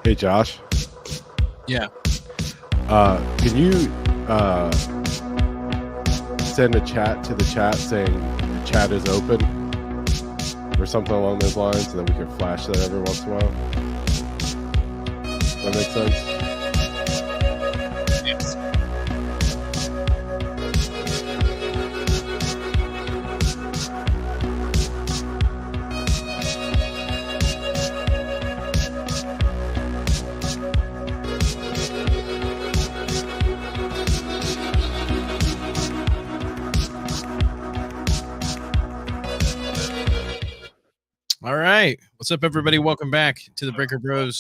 Hey Josh, Yeah. can you send a chat to the chat saying the chat is open or something along those lines, and then we can flash that every once in a while? Does that make sense? Yes. All right. What's up, everybody? Welcome back to the Breaker Bros.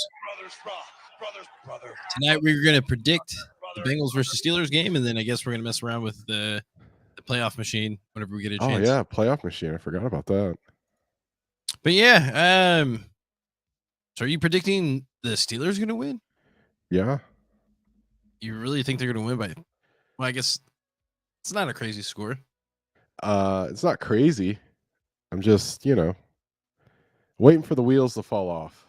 Tonight we're going to predict the Bengals versus Steelers game, and then I guess we're going to mess around with the playoff machine whenever we get a Oh chance. yeah, playoff machine. I forgot about that. But yeah, so are you predicting the Steelers going to win? Yeah. You really think they're going to win by? Well, I guess it's not a crazy score. It's not crazy. I'm just, waiting for the wheels to fall off.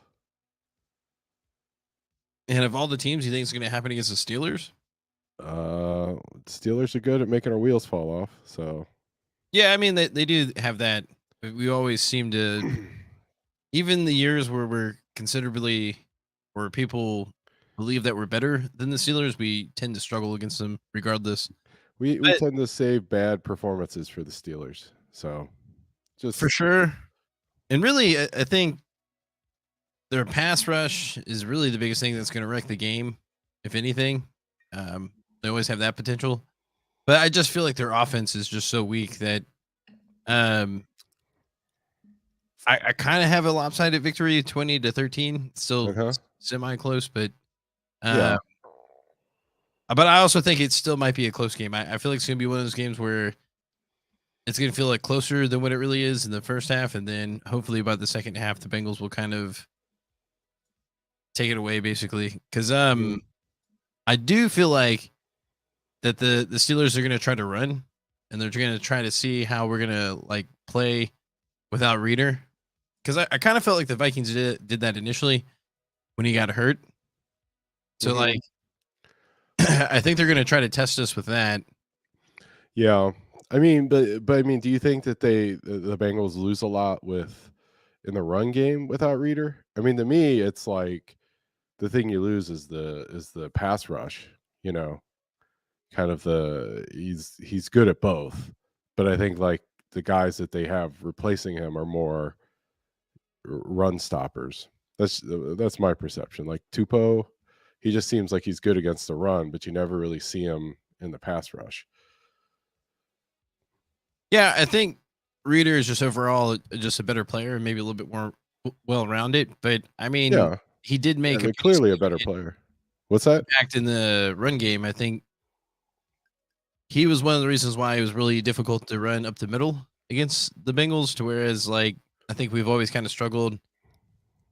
And of all the teams, you think it's going to happen against the Steelers? Steelers are good at making our wheels fall off. So Yeah, I mean they do have that. We always seem to, even the years where we're considerably, where people believe that we're better than the Steelers, we tend to struggle against them regardless. we But tend to save bad performances for the Steelers. So just for sure, and really, I think their pass rush is really the biggest thing that's going to wreck the game. If anything, they always have that potential. But I just feel like their offense is just so weak that um, I kind of have a lopsided victory, 20-13. Still uh-huh. semi close, but Yeah. but I also think it still might be a close game. I feel like it's gonna be one of those games where it's gonna feel like closer than what it really is in the first half, and then hopefully by the second half, the Bengals will kind of take it away, basically. Because Mhm. I do feel like that the Steelers are gonna try to run, and they're gonna try to see how we're gonna like play without Reader. Because I kind of felt like the Vikings did that initially when he got hurt. So Mhm. like I think they're gonna try to test us with that. Yeah. I mean, but I mean, do you think that the Bengals lose a lot with in the run game without Reader? I mean, to me, it's like the thing you lose is the pass rush, you know, kind of he's good at both. But I think like the guys that they have replacing him are more run stoppers. That's my perception. Like Tupo, he just seems like he's good against the run, but you never really see him in the pass rush. Yeah, I think Reader is just overall just a better player and maybe a little bit more well rounded. But I mean, Yeah. he did Yeah, I make a mean, pretty clearly a better significant player. What's that? impact in the run game. I think he was one of the reasons why it was really difficult to run up the middle against the Bengals. To whereas, like, I think we've always kind of struggled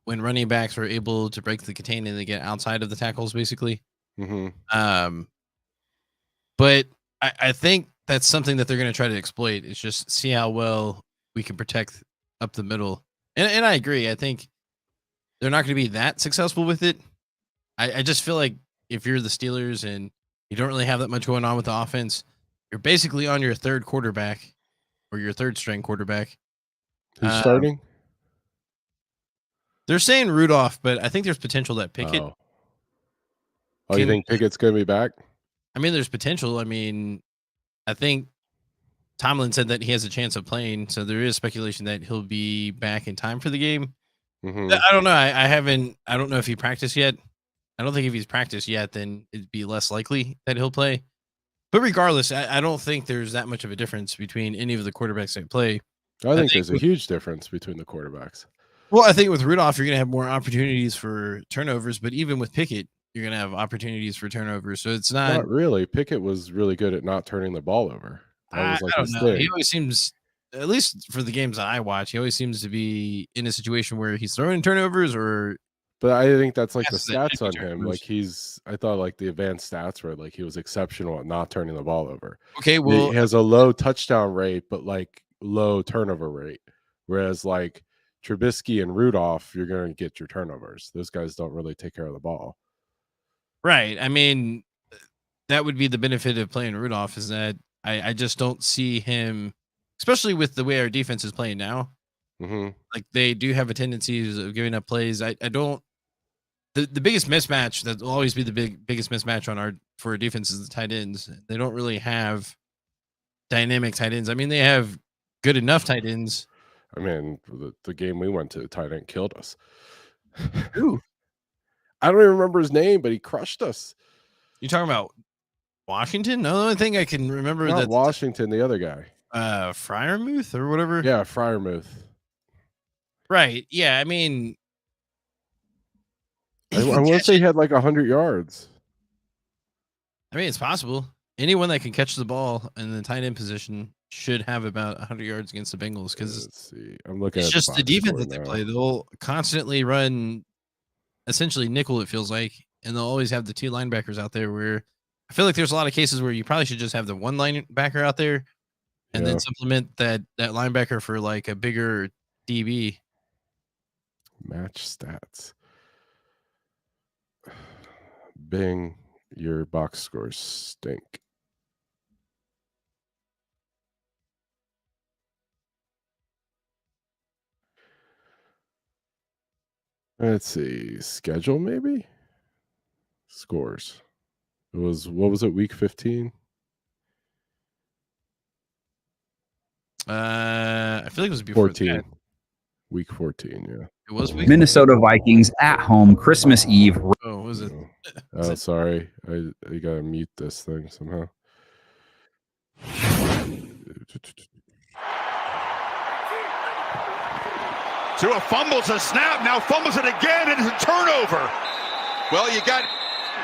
when running backs are able to break the contain and they get outside of the tackles, basically. Mhm. Um, but I think that's something that they're going to try to exploit. Is just see how well we can protect up the middle. And I agree. I think they're not going to be that successful with it. I just feel like if you're the Steelers and you don't really have that much going on with the offense, you're basically on your third quarterback or your third string quarterback. Who's Uh, starting? they're saying Rudolph, but I think there's potential that Pickett Oh. Oh, you can. think Pickett's gonna be back? I mean, there's potential. I mean, I think Tomlin said that he has a chance of playing, so there is speculation that he'll be back in time for the game. Mhm. I don't know. I haven't. I don't know if he practiced yet. I don't think if he's practiced yet, then it'd be less likely that he'll play. But regardless, I don't think there's that much of a difference between any of the quarterbacks that play. I I think think there's a with huge difference between the quarterbacks. well, I think with Rudolph, you're gonna have more opportunities for turnovers, but even with Pickett, you're gonna have opportunities for turnovers. So it's not. Not really. Pickett was really good at not turning the ball over. That was like I don't his know. He thing. always seems, at least for the games that I watch, he always seems to be in a situation where he's throwing turnovers or But I think that's like the passes that should stats be on him. Like turnovers. I thought like the advanced stats were like he was exceptional at not turning the ball over. Okay, He well, has a low touchdown rate, but like low turnover rate. Whereas like Trubisky and Rudolph, you're going to get your turnovers. Those guys don't really take care of the ball. Right. I mean, that would be the benefit of playing Rudolph is that I just don't see him, especially with the way our defense is playing now. Mm-hmm. Like they do have a tendency of giving up plays. I don't. The biggest mismatch that will always be the biggest mismatch for our defense is the tight ends. They don't really have dynamic tight ends. I mean, they have good enough tight ends. I mean, the game we went to, tight end killed us. Ooh, I don't even remember his name, but he crushed us. you talking about Washington? No, the only thing I can remember Not that's Washington, the other guy. Fryermuth or whatever. Yeah, Fryermuth. Right. Yeah. I mean, I want to say he had like 100 yards. I mean, it's possible. Anyone that can catch the ball in the tight end position should have about 100 yards against the Bengals because Let's see. I'm looking it's at just the box defense score that they now. play. They'll constantly run essentially nickel, it feels like, and they'll always have the two linebackers out there where I feel like there's a lot of cases where you probably should just have the one linebacker out there and then Yeah. supplement that linebacker for like a bigger DB. Match stats. Bing, your box scores stink. Let's see. Schedule maybe? Scores. What was it, week 15? I feel like it was before 14. that. Week 14, yeah. It was week. Minnesota Vikings at home Christmas Eve. Oh, what was it? Oh, sorry. I gotta mute this thing somehow. Tua fumbles a snap, now fumbles it again, and it's a turnover. Well, you got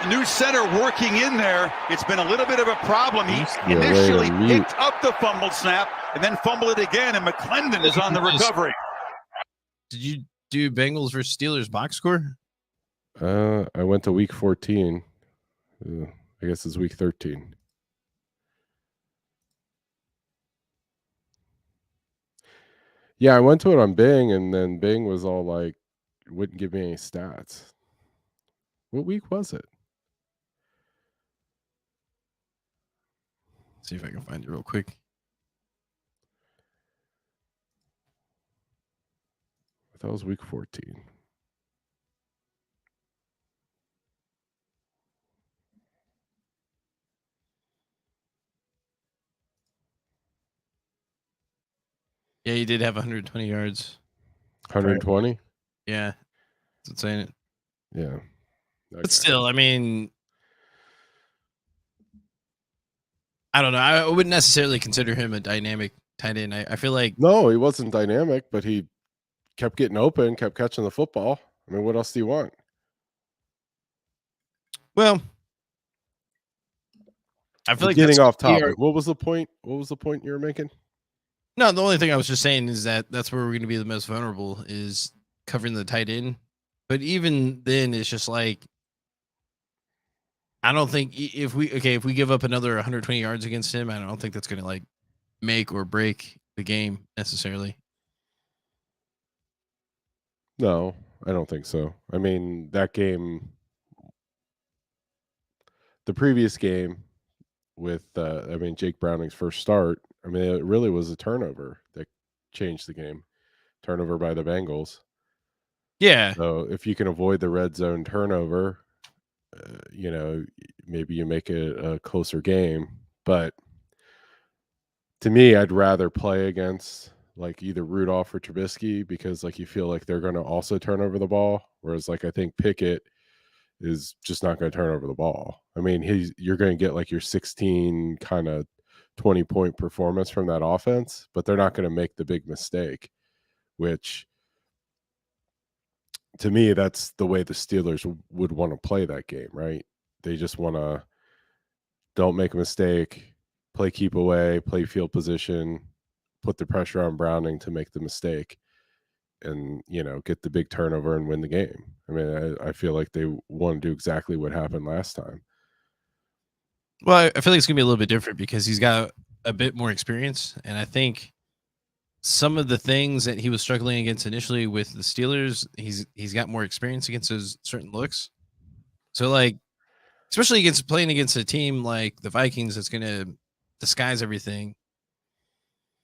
new center working in there. It's been a little bit of a problem. He initially picked up the fumbled snap and then fumbled it again, and McClendon is on the recovery. Did you do Bengals versus Steelers box score? I went to week 14. I guess it's week 13. Yeah, I went to it on Bing, and then Bing was all like, wouldn't give me any stats. What week was it? See if I can find it real quick. I thought it was week 14. Yeah, he did have 120 yards. 120? Yeah, that's saying it. Yeah. Okay. But still, I mean, I don't know. I wouldn't necessarily consider him a dynamic tight end. I feel like No, he wasn't dynamic, but he kept getting open, kept catching the football. I mean, what else do you want? well, I feel like Getting off topic. What was the point? What was the point you were making? No, the only thing I was just saying is that that's where we're going to be the most vulnerable is covering the tight end. But even then, it's just like I don't think if we give up another 120 yards against him, I don't think that's going to like make or break the game necessarily. No, I don't think so. I mean, that game, the previous game with, Jake Browning's first start, I mean, it really was a turnover that changed the game. Turnover by the Bengals. Yeah. So if you can avoid the red zone turnover, maybe you make it a closer game. But to me, I'd rather play against like either Rudolph or Trubisky because like you feel like they're going to also turn over the ball. Whereas like I think Pickett is just not going to turn over the ball. I mean, you're going to get like your 16 kind of 20-point performance from that offense, but they're not going to make the big mistake, which to me, that's the way the Steelers would want to play that game, right? They just want to don't make a mistake, play keep away, play field position, put the pressure on Browning to make the mistake and, get the big turnover and win the game. I mean, I feel like they want to do exactly what happened last time. Well, I feel like it's going to be a little bit different because he's got a bit more experience. And I think some of the things that he was struggling against initially with the Steelers, he's got more experience against those certain looks. So like, especially against playing against a team like the Vikings that's going to disguise everything.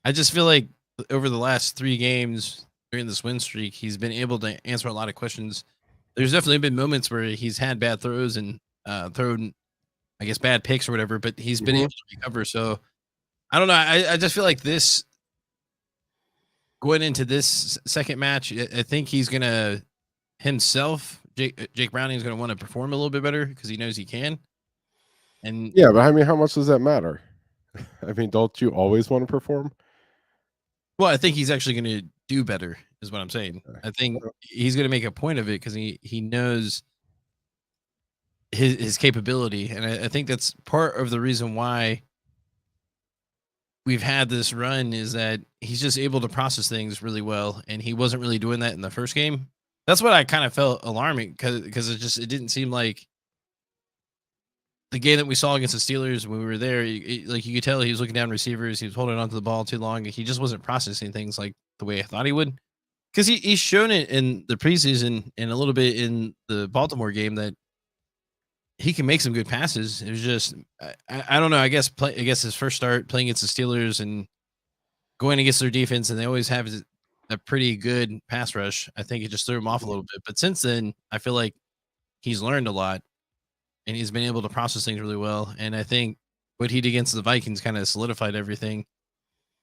I just feel like over the last 3 games during this win streak, he's been able to answer a lot of questions. There's definitely been moments where he's had bad throws and thrown, I guess, bad picks or whatever, but he's been able to recover. So I don't know. I just feel like this going into this second match, I think he's gonna himself. Jake Browning is gonna want to perform a little bit better because he knows he can. And Yeah, but I mean, how much does that matter? I mean, don't you always want to perform? well, I think he's actually going to do better, is what I'm saying. I think he's going to make a point of it because he knows his capability, and I think that's part of the reason why we've had this run is that he's just able to process things really well, and he wasn't really doing that in the first game. That's what I kind of felt alarming because it didn't seem like the game that we saw against the Steelers when we were there. Like you could tell he was looking down receivers, he was holding onto the ball too long. He just wasn't processing things like the way I thought he would. Because he's shown it in the preseason and a little bit in the Baltimore game that he can make some good passes. It was just I don't know. I guess his first start playing against the Steelers and going against their defense, and they always have a pretty good pass rush. I think it just threw him off a little bit. But since then, I feel like he's learned a lot and he's been able to process things really well. And I think what he did against the Vikings kind of solidified everything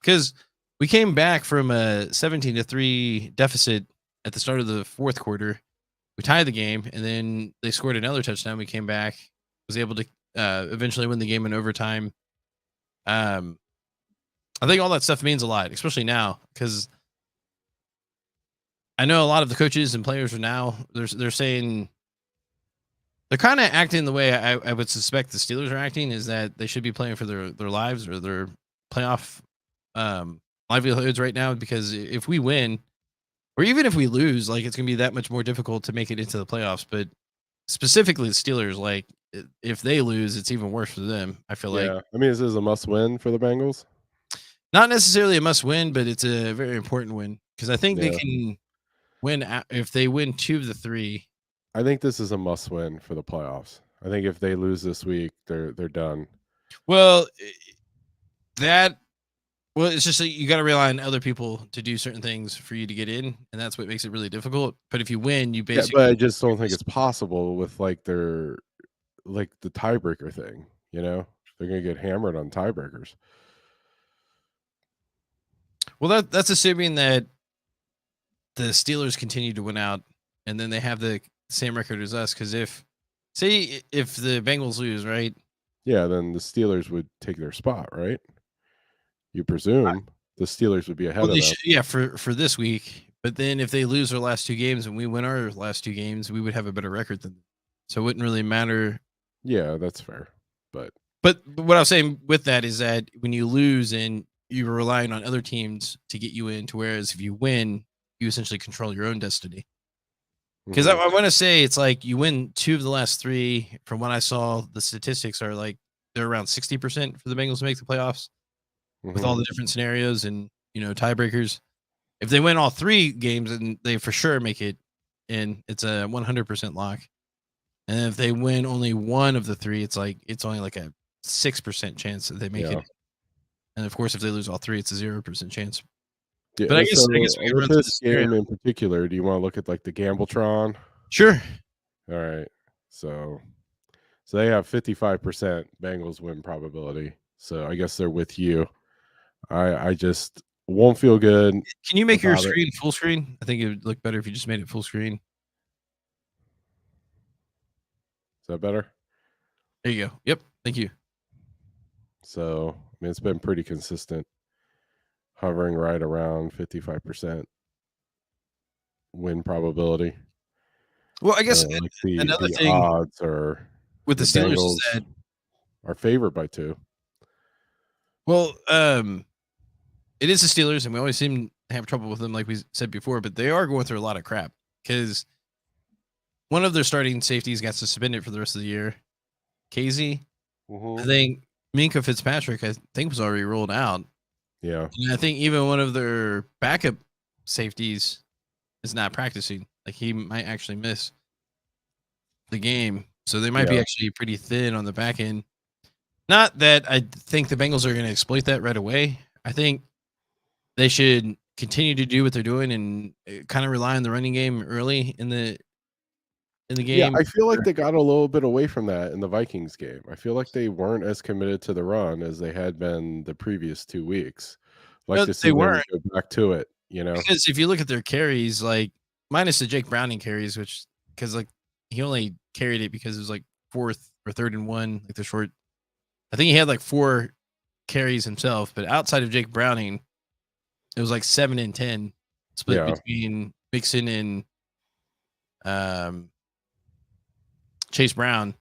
because we came back from a 17-3 deficit at the start of the fourth quarter. We tied the game, and then they scored another touchdown. We came back, was able to eventually win the game in overtime. I think all that stuff means a lot, especially now, because I know a lot of the coaches and players are now they're saying they're kind of acting the way I would suspect the Steelers are acting, is that they should be playing for their lives or their playoff livelihoods right now, because if we win or even if we lose, like it's gonna be that much more difficult to make it into the playoffs. But specifically the Steelers, like if they lose, it's even worse for them. I feel like I mean, is this a must win for the Bengals? not necessarily a must win, but it's a very important win because I think they can win if they win 2 of the 3. I think this is a must win for the playoffs. I think if they lose this week, they're done. Well, it's just that you got to rely on other people to do certain things for you to get in, and that's what makes it really difficult. But if you win, you basically. But I just don't think it's possible with the tiebreaker thing. You know, they're gonna get hammered on tiebreakers. Well, that's assuming that the Steelers continue to win out, and then they have the same record as us. Because if the Bengals lose, right? Yeah, then the Steelers would take their spot, right? You presume the Steelers would be ahead of them. For this week. But then if they lose their last 2 games and we win our last 2 games, we would have a better record than them. So it wouldn't really matter. Yeah, that's fair. But what I was saying with that is that when you lose and you're relying on other teams to get you in, to whereas if you win, you essentially control your own destiny. Because I want to say it's like you win 2 of the last 3. From what I saw, the statistics are like they're around 60% for the Bengals to make the playoffs. With all the different scenarios and, tiebreakers. If they win all 3 games, then they for sure make it in. It's a 100% lock. And if they win only 1 of the 3, it's only like a 6% chance that they make it. And of course, if they lose all 3, it's a 0% chance. Yeah, but I guess we can run with this game in particular, do you want to look at like the Gambletron? Sure. All right. So they have 55% Bengals win probability. So I guess they're with you. I just won't feel good. Can you make your screen full screen? I think it would look better if you just made it full screen. Is that better? There you go. Yep. Thank you. So, I mean, it's been pretty consistent, hovering right around 55% win probability. Well, I guess another thing odds are with the Steelers Bengals is that are favored by 2. Well, it is the Steelers, and we always seem to have trouble with them, like we said before, but they are going through a lot of crap because one of their starting safeties got suspended for the rest of the year. Casey, I think Minkah Fitzpatrick, was already rolled out. Yeah. And I think even one of their backup safeties is not practicing. Like he might actually miss the game. So they might be Yeah. actually pretty thin on the back end. Not that I think the Bengals are going to exploit that right away. I think they should continue to do what they're doing and kind of rely on the running game early in the Yeah, game. I feel like they got a little bit away from that in the Vikings game. I feel like they weren't as committed to the run as they had been the previous 2 weeks. Like No, to see they them weren't, go back to it, you know? because if you look at their carries, like minus the Jake Browning carries, which because like he only carried it because it was like 4th or 3rd and 1, like the short. I think he had like 4 carries himself, but outside of Jake Browning, it was like 7 and 10 split Yeah. between Mixon and um, Chase Brown.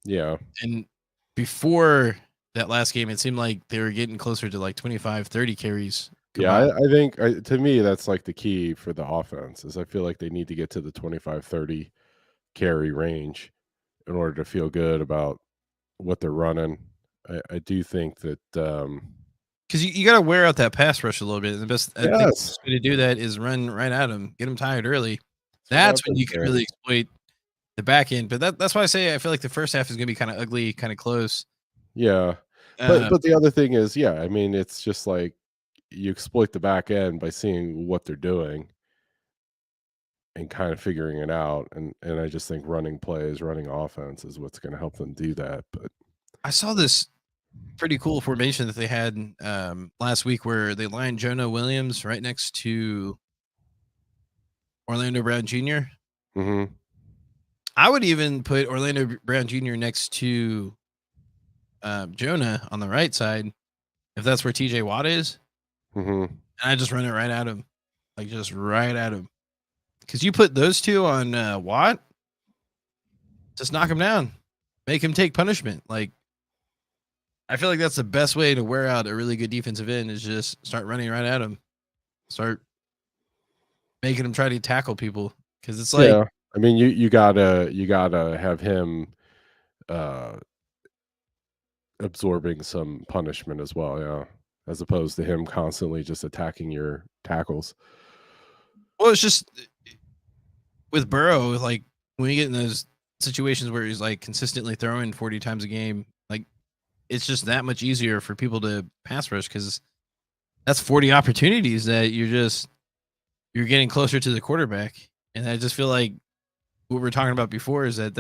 Yeah. And before that last game, it seemed like they were getting closer to like 25, 30 carries Yeah, combined. I think to me, that's like the key for the offense is I feel like they need to get to the 25, 30 carry range in order to feel good about what they're running. I do think that, Because you got to wear out that pass rush a little bit. And I think the yes, best way to do that is run right at them, get them tired early. that's what That's I've when been you can saying. really exploit the back end. But that's why I say I feel like the first half is going to be kind of ugly, kind of close. Yeah. Uh, But the other thing is, yeah, I mean, it's just like you exploit the back end by seeing what they're doing and kind of figuring it out. And I just think running plays, running offense is what's going to help them do that. But I saw this pretty cool formation that they had last week where they lined Jonah Williams right next to Orlando Brown Jr. mhm, I would even put Orlando Brown Jr. next to Jonah on the right side if that's where TJ Watt is. mhm. And I just run it right at him. Like just right at him. Because you put those two on Watt, just knock him down. Make him take punishment. Like I feel like that's the best way to wear out a really good defensive end is just start running right at him. Start making him try to tackle people. Because it's like Yeah. I mean, you gotta have him uh absorbing some punishment as well, yeah, as opposed to him constantly just attacking your tackles. well, it's just with Burrow, like when you get in those situations where he's like consistently throwing 40 times a game, like it's just that much easier for people to pass rush because that's 40 opportunities that you're getting closer to the quarterback. And I just feel like what we were talking about before is that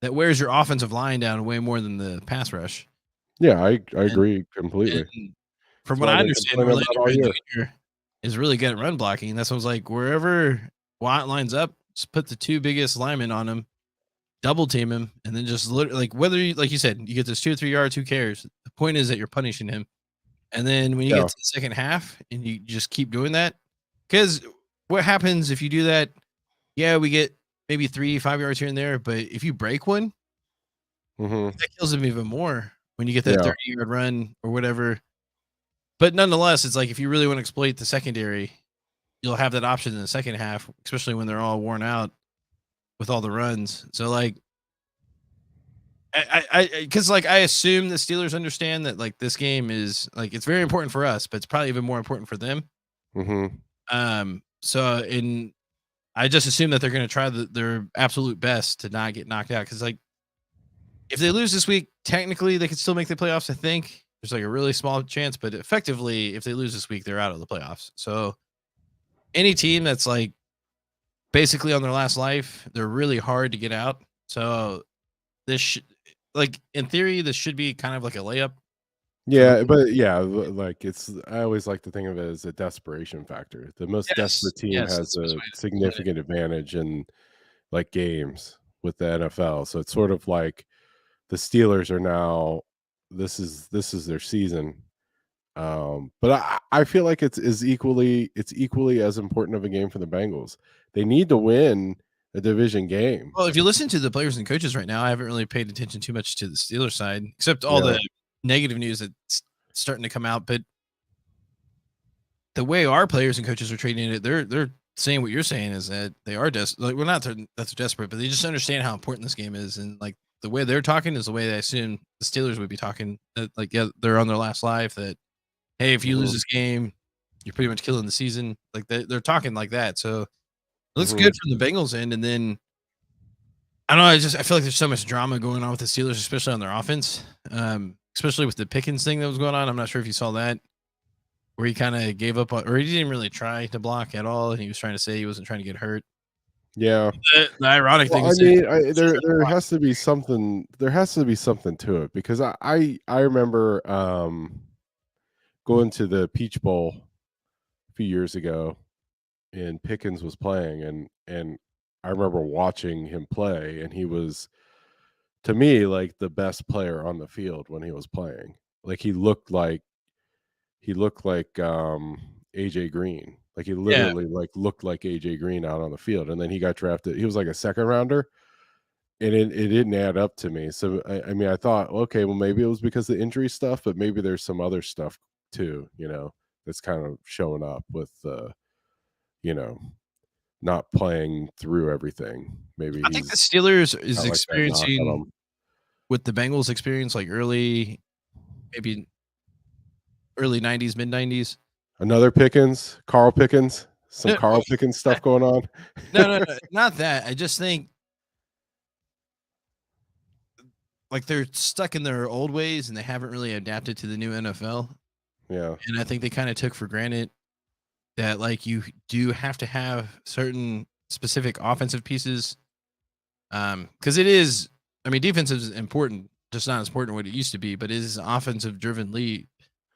wears your offensive line down way more than the pass rush. Yeah, I And, agree completely. and from That's what what I I've been understand, complaining Orlando about all Brown year. Jr. is really good at run blocking. That's what I was like, wherever Watt lines up, just put the 2 biggest linemen on him, double team him, and then just literally like whether you like you said, you get those 2 or 3 yards, who cares? The point is that you're punishing him. And then when you Yeah. get to the second half and you just keep doing that, because what happens if you do that? Yeah, we get maybe 3, 5 yards here and there, but if you break one, Mhm. that kills him even more when you get that Yeah. 30-yard run or whatever. But nonetheless, it's like if you really want to exploit the secondary, you'll have that option in the second half, especially when they're all worn out with all the runs. So like because like I assume the Steelers understand that like this game is like it's very important for us, but it's probably even more important for them. Mhm. So in I just assume that they're going to try their absolute best to not get knocked out because like if they lose this week, technically they could still make the playoffs. I think there's like a really small chance, but effectively, if they lose this week, they're out of the playoffs. So any team that's like basically on their last life, they're really hard to get out. So like in theory, this should be kind of like a layup for the Yeah, but yeah, like it's I always like to think of it as a desperation factor. The most yes, desperate team yes, has that's the best a way to put it. significant advantage in like games with the NFL. So it's sort of like the Steelers are now this is their season. But I feel like it's equally as important of a game for the Bengals. They need to win a division game. Well, if you listen to the players and coaches right now, I haven't really paid attention too much to the Steelers side, except all Yeah. the negative news that's starting to come out. But the way our players and coaches are treating it, they're saying what you're saying is that they are like well, not that they're desperate, but they just understand how important this game is, and like the way they're talking is the way I assume the Steelers would be talking. That like yeah, they're on their last life. That hey, if you lose this game, you're pretty much killing the season. Like they're talking like that. So it looks good from the Bengals end. And then I don't know. I feel like there's so much drama going on with the Steelers, especially on their offense, especially with the Pickens thing that was going on. I'm not sure if you saw that, where he kind of gave up on, or he didn't really try to block at all, and he was trying to say he wasn't trying to get hurt. Yeah. The ironic thing I is, mean, there has to be something. There has to be something to it because I remember going to the Peach Bowl a few years ago, and Pickens was playing, and I remember watching him play, and he was, to me, like the best player on the field when he was playing. Like he looked like AJ Green. Like he literally looked like AJ Green out on the field. And then he got drafted. He was like a second rounder, and it didn't add up to me. So I mean, I thought, okay, well maybe it was because of the injury stuff, but maybe there's some other stuff too, that's kind of showing up with not playing through everything. Maybe I think the Steelers is like experiencing with the Bengals experience, like maybe early 90s, mid 90s. Another Pickens, Carl Pickens, Carl Pickens stuff going on. No, not that. I just think like they're stuck in their old ways and they haven't really adapted to the new NFL. Yeah. And I think they kind of took for granted that like you do have to have certain specific offensive pieces. Because it is, I mean, defense is important, just not as important what it used to be, but it is an offensive driven league.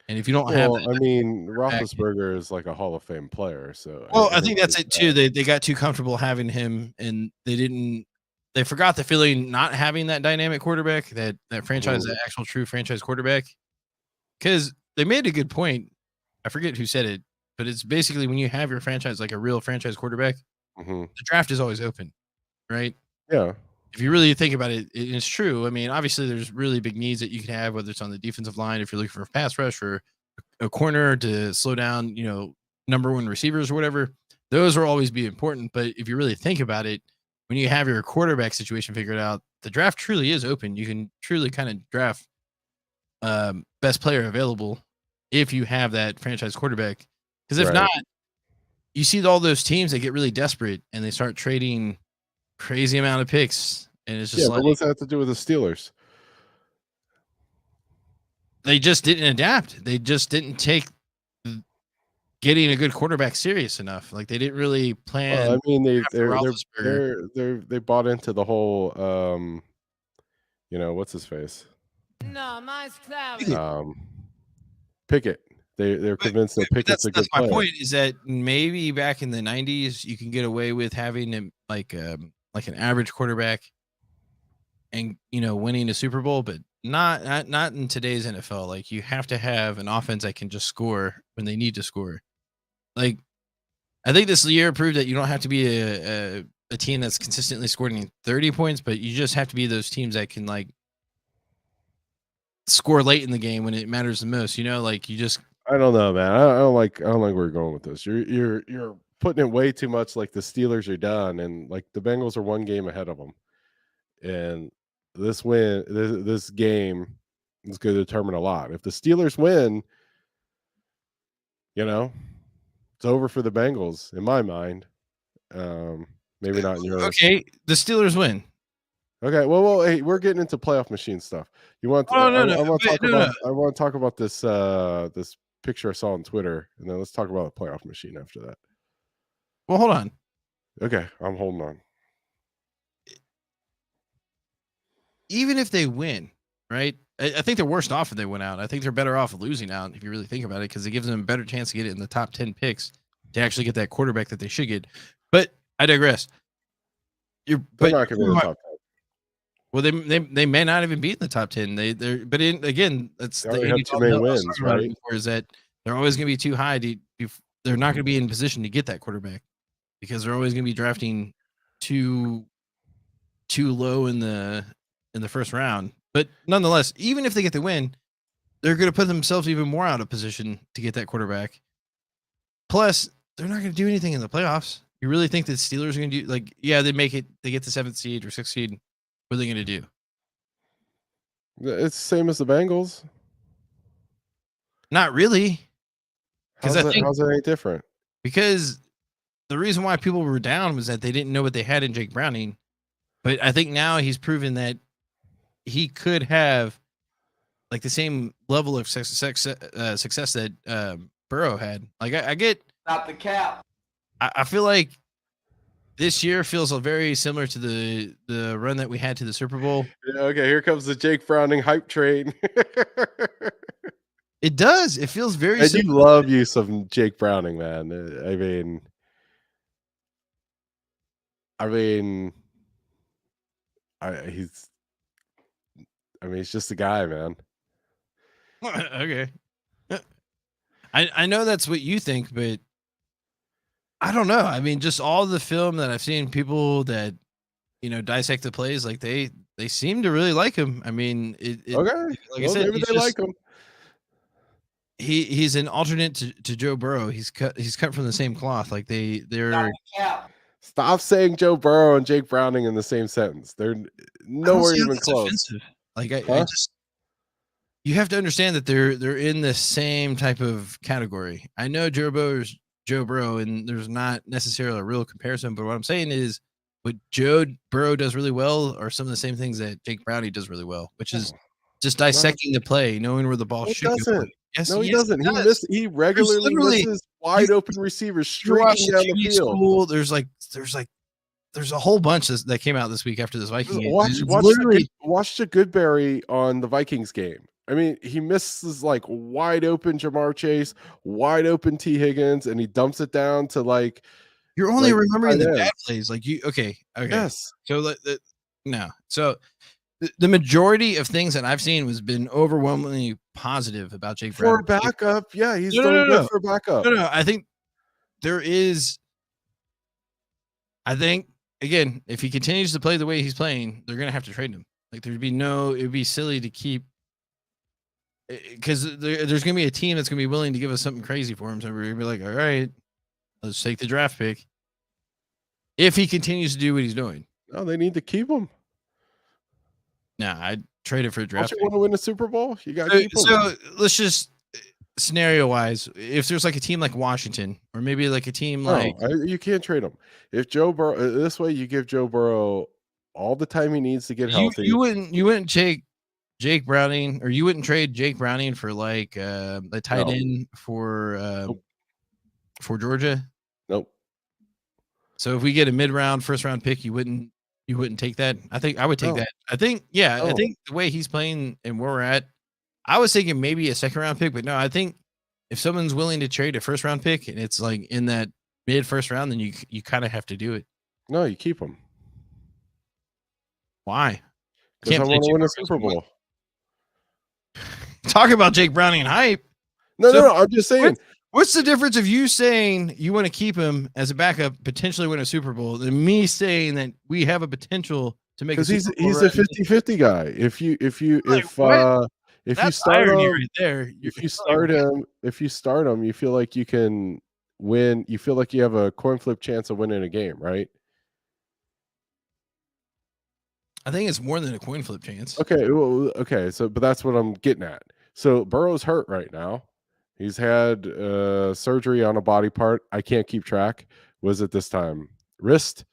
And if you don't have that, I mean, Roethlisberger is like a Hall of Fame player. So I think that's it too. They got too comfortable having him, and they forgot the feeling not having that dynamic quarterback, that franchise, that actual true franchise quarterback. Because they made a good point. I forget who said it, but it's basically when you have your franchise like a real franchise quarterback, the draft is always open, right? Yeah. If you really think about it, it's true. I mean, obviously, there's really big needs that you can have, whether it's on the defensive line, if you're looking for a pass rush or a corner to slow down, number one receivers or whatever. Those will always be important. But if you really think about it, when you have your quarterback situation figured out, the draft truly is open. You can truly kind of draft best player available if you have that franchise quarterback. Because if not, you see all those teams that get really desperate and they start trading crazy amount of picks, and it's just but what's that have to do with the Steelers? They just didn't adapt. They just didn't take getting a good quarterback serious enough. Like they didn't really plan. Well, I mean, they bought into the whole what's his face? No, mine's cloudy. Pickett. They're convinced that Pickett's a good player. That's my point. Is that maybe back in the 90s you can get away with having him like an average quarterback and winning a Super Bowl, but not in today's NFL. Like you have to have an offense that can just score when they need to score. Like I think this year proved that you don't have to be a team that's consistently scoring 30 points, but you just have to be those teams that can like score late in the game when it matters the most. Like you just. I don't know, man. I don't like where you're going with this. You're putting it way too much like the Steelers are done, and like the Bengals are one game ahead of them, and this game is going to determine a lot. If the Steelers win, it's over for the Bengals in my mind. Maybe not in yours. Okay, the Steelers win. Okay, well, hey, we're getting into playoff machine stuff. You want? I want to talk about this this picture I saw on Twitter, and then let's talk about the playoff machine after that. Well, hold on. Okay, I'm holding on. Even if they win, right? I think they're worse off if they win out. I think they're better off losing out if you really think about it, because it gives them a better chance to get it in the top 10 picks to actually get that quarterback that they should get. But I digress. They're not going to be in the top 10. Well, they may not even be in the top 10. Again, that's the 82 wins, right? Is that they're always going to be too high. They're not going to be in position to get that quarterback because they're always going to be drafting too low in the first round. But nonetheless, even if they get the win, they're going to put themselves even more out of position to get that quarterback. Plus, they're not going to do anything in the playoffs. You really think that Steelers are going to do they make it, they get the 7th seed or 6th seed. What are they going to do? It's the same as the Bengals. Not really. Because I think how's that any different? because the reason why people were down was that they didn't know what they had in Jake Browning. But I think now he's proven that he could have like the same level of success that Burrow had. Like I get Not the cap. I feel like this year feels very similar to the run that we had to the Super Bowl. Yeah, okay, here comes the Jake Browning hype train. It does. It feels very I do similar. love you some Jake Browning, man. He's just a guy, man. Okay. I know that's what you think, but I don't know. I mean, just all the film that I've seen, people that dissect the plays, like they seem to really like him. I mean, Okay, like I said, maybe they like him. He's an alternate to Joe Burrow. He's cut from the same cloth. Like they're Not the cap. Stop saying Joe Burrow and Jake Browning in the same sentence. They're nowhere even that's close. offensive. Like I Huh? just you have to understand that they're in the same type of category. I know Joe Burrow, and there's not necessarily a real comparison. But what I'm saying is, what Joe Burrow does really well are some of the same things that Jake Browning does really well, which is just dissecting the play, knowing where the ball He should go. doesn't. Yes, No, he yes, doesn't. does. He regularly literally- misses wide open receivers You watch streaking down the QB field. school, there's a whole bunch that came out this week after this Viking game. Watch It's the literally Goodberry on the Vikings game. I mean, he misses like wide open Jamar Chase, wide open T. Higgins, and he dumps it down to like. you're only like, remembering the tight bad ends. plays. Like you, okay. Yes. So no. So the majority of things that I've seen has been overwhelmingly positive about Jake For a Browning. backup, yeah, he's No, doing no, good no. for a backup. No, I think there is. I think again, if he continues to play the way he's playing, they're gonna have to trade him. Like it'd be silly to keep, because there's gonna be a team that's gonna be willing to give us something crazy for him. So we're gonna be like, all right, let's take the draft pick. If he continues to do what he's doing, No, they need to keep him. nah, I'd trade it for a Don't draft you pick. want to win a Super Bowl? You got to keep him. So let's just scenario wise, if there's like a team like Washington, or maybe like a team like You can't trade him. If Joe Burrow this way, you give Joe Burrow all the time he needs to get healthy. you wouldn't take Jake Browning, or you wouldn't trade Jake Browning for like the tight No. end for Georgia. Nope. So if we get a mid-round, first-round pick, you wouldn't take that? I think I would take No. that. I think I No. think the way he's playing and where we're at, I was thinking maybe a second-round pick, but no, I think if someone's willing to trade a first-round pick and it's like in that mid-first round, then you kind of have to do it. No, you keep him. Why? Because I play want to two win a girls Super one. Bowl. Talk about Jake Browning and hype. No, So- no, I'm just saying. What's the difference of you saying you want to keep him as a backup, potentially win a Super Bowl, than me saying that we have a potential to make a Because Super Bowl he's run? a 50-50 guy. If you what? If you start irony him, right there. if you start him, you feel like you can win. You feel like you have a coin flip chance of winning a game, right? I think it's more than a coin flip chance. Okay. So, but that's what I'm getting at. So Burrow's hurt right now. He's had surgery on a body part. I can't keep track. Was it this time wrist?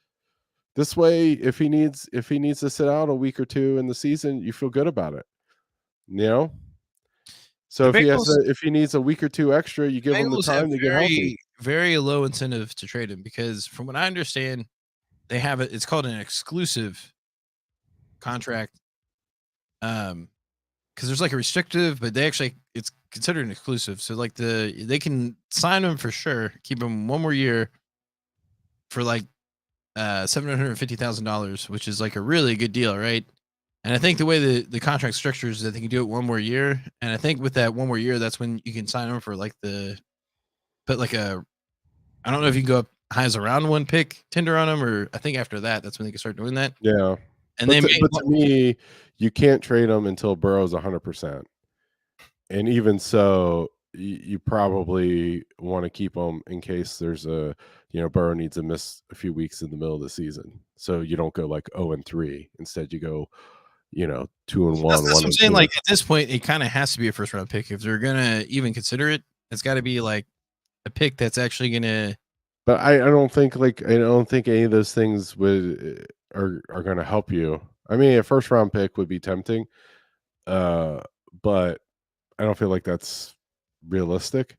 This way, if he needs to sit out a week or two in the season, you feel good about it. You know. So if he needs a week or two extra, you give him the Bengals have time to get healthy. very low incentive to trade him, because from what I understand, they have it's called an exclusive contract. Because there's like a restrictive, but it's considered an exclusive. So like they can sign him for sure, keep him one more year for like $750,000, which is like a really good deal, right? And I think the way the contract structures is that they can do it one more year. And I think with that one more year, that's when you can sign them for like I don't know if you can go up high as a round one pick tender on them, or I think after that's when they can start doing that. Yeah. And But to me, you can't trade him until Burrow's 100%. And even so, you probably want to keep him in case there's Burrow needs to miss a few weeks in the middle of the season. So you don't go like 0-3. Instead, you go, 2-1. That's what I'm saying. 1-2. Like at this point, it kind of has to be a first round pick if they're gonna even consider it. It's got to be like a pick that's actually gonna. But I don't think any of those things are going to help you. I mean, a first round pick would be tempting, but I don't feel like that's realistic.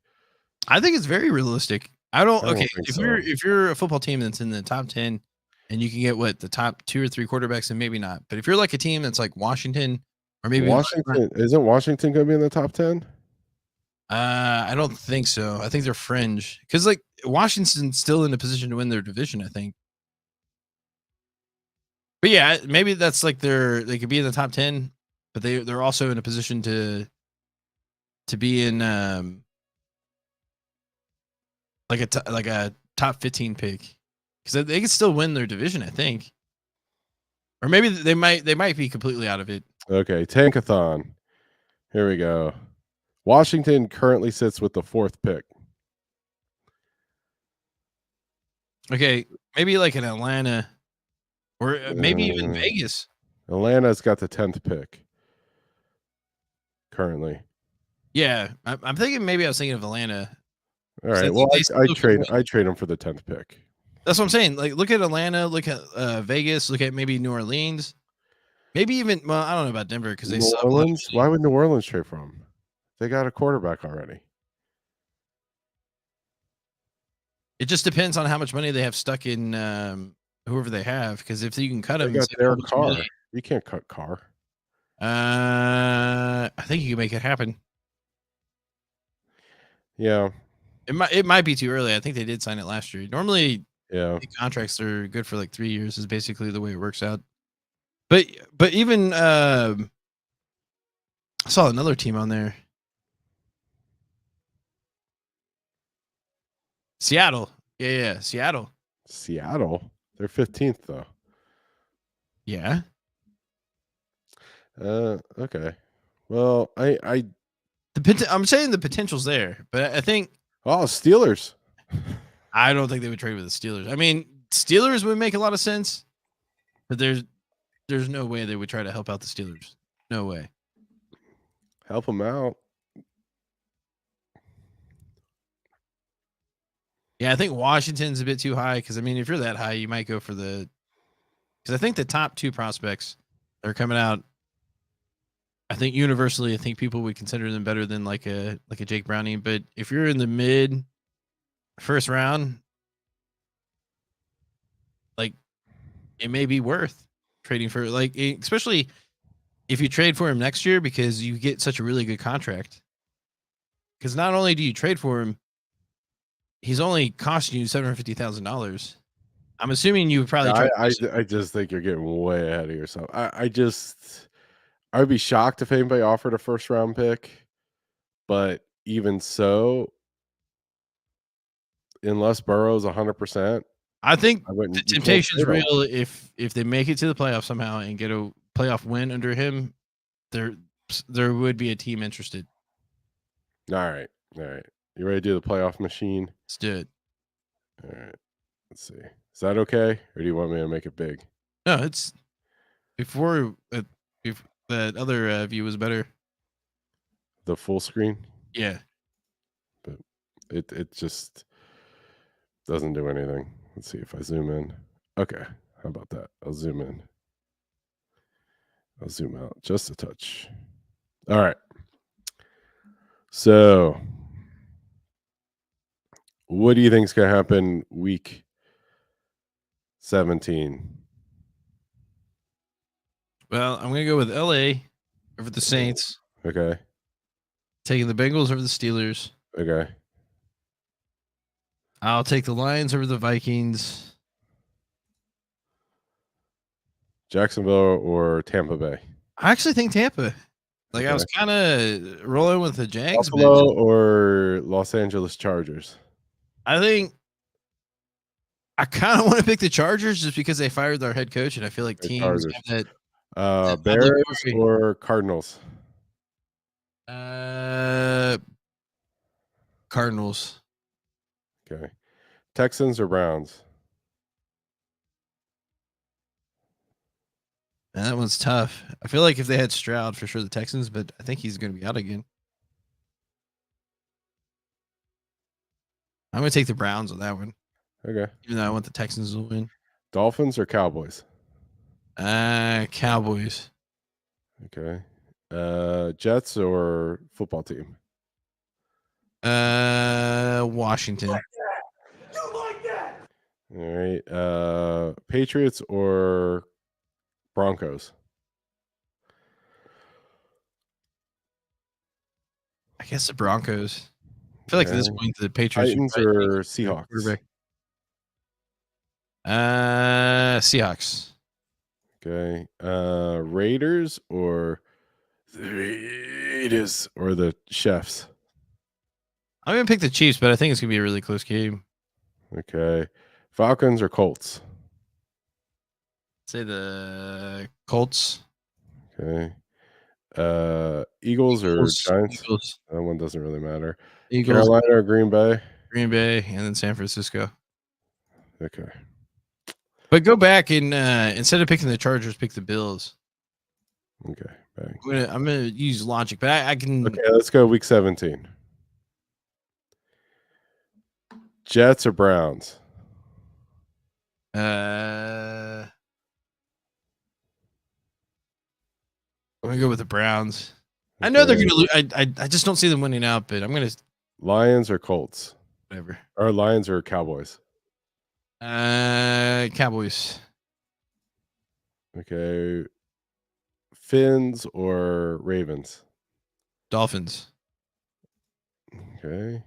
I think it's very realistic. I don't. I don't Okay, think if so. you're a football team that's in the top 10, and you can get the top 2 or 3 quarterbacks, and maybe not. But if you're like a team that's like Washington, or maybe Isn't Washington going to be in the top 10? I don't think so. I think they're fringe because like Washington's still in a position to win their division. I think. But yeah, maybe that's like they could be in the top 10, but they're also in a position to be in like a top 15 pick because they could still win their division. I think, or maybe they might be completely out of it. Okay, Tankathon. Here we go. Washington currently sits with the 4th pick. Okay, maybe like in Atlanta, or maybe even Vegas. Atlanta's got the 10th pick currently. Yeah, I'm thinking maybe I was thinking of Atlanta. All right. Well, I trade them for the 10th pick. That's what I'm saying. Like, look at Atlanta, look at Vegas, look at maybe New Orleans, maybe even. Well, I don't know about Denver because they New suck. Orleans. Why would New Orleans trade for them? They got a quarterback already. It just depends on how much money they have stuck in whoever they have. Because if you can cut them, They got their car. You can't cut Carr. I think you can make it happen. Yeah. It might be too early. I think they did sign it last year. Normally, Yeah. contracts are good for like 3 years. Is basically the way it works out. But even I saw another team on there. Seattle. Yeah, Seattle. Seattle. They're 15th though. Yeah. Okay. Well, I'm saying the potential's there, but I think Steelers. I don't think they would trade with the Steelers. I mean, Steelers would make a lot of sense, but there's no way they would try to help out the Steelers. No way. Help them out. Yeah, I think Washington's a bit too high because I mean, if you're that high, you might go for because I think the top 2 prospects that are coming out. I think universally, I think people would consider them better than like a Jake Browning. But if you're in the mid first round, like it may be worth trading for, like especially if you trade for him next year because you get such a really good contract. Because not only do you trade for him, he's only costing you $750,000. I'm assuming you would probably try. I just think you're getting way ahead of yourself. I would be shocked if anybody offered a first round pick, but even so, unless Burrow's 100%, I think the temptation's real if they make it to the playoffs somehow and get a playoff win under him. There would be a team interested. All right. You ready to do the playoff machine? Let's do it. All right. Let's see. Is that okay, or do you want me to make it big? No, it's before that other view was better. The full screen? Yeah. But it just doesn't do anything. Let's see if I zoom in. Okay. How about that? I'll zoom in. I'll zoom out just a touch. All right. So, what do you think is going to happen week 17? Well, I'm going to go with LA over the Saints. Okay. Taking the Bengals over the Steelers. Okay. I'll take the Lions over the Vikings. Jacksonville or Tampa Bay? I actually think Tampa. Like, Okay. I was kind of rolling with the Jags. Buffalo or Los Angeles Chargers? I think I kind of want to pick the Chargers just because they fired their head coach, and I feel like teams Chargers. have that. Bears or Cardinals? Cardinals. Okay. Texans or Browns? Man, that one's tough. I feel like if they had Stroud, for sure the Texans, but I think he's going to be out again. I'm gonna take the Browns on that one, Okay. even though I want the Texans to win. Dolphins or Cowboys? Cowboys. Okay. Jets or football team? Washington. All right. Patriots or Broncos? I guess the Broncos. I feel like at this Okay. point the Patriots Titans should probably or take a Seahawks? quarterback. Seahawks. Okay. Raiders or the Raiders or the Chefs? I'm gonna pick the Chiefs, but I think it's gonna be a really close game. Okay. Falcons or Colts? Say the Colts. Okay. Eagles or Giants? Eagles. That one doesn't really matter. Eagles. Carolina or Green Bay? Green Bay, and then San Francisco. Okay. But go back and instead of picking the Chargers, pick the Bills. Okay. Bang. I'm gonna use logic, but I can. Okay, let's go week 17. Jets or Browns? I'm gonna go with the Browns. I know they're Okay. gonna lose. I just don't see them winning out, but I'm gonna Lions or Colts? whatever. Or Lions or Cowboys? Cowboys. Okay. Finns or Ravens? Dolphins. Okay.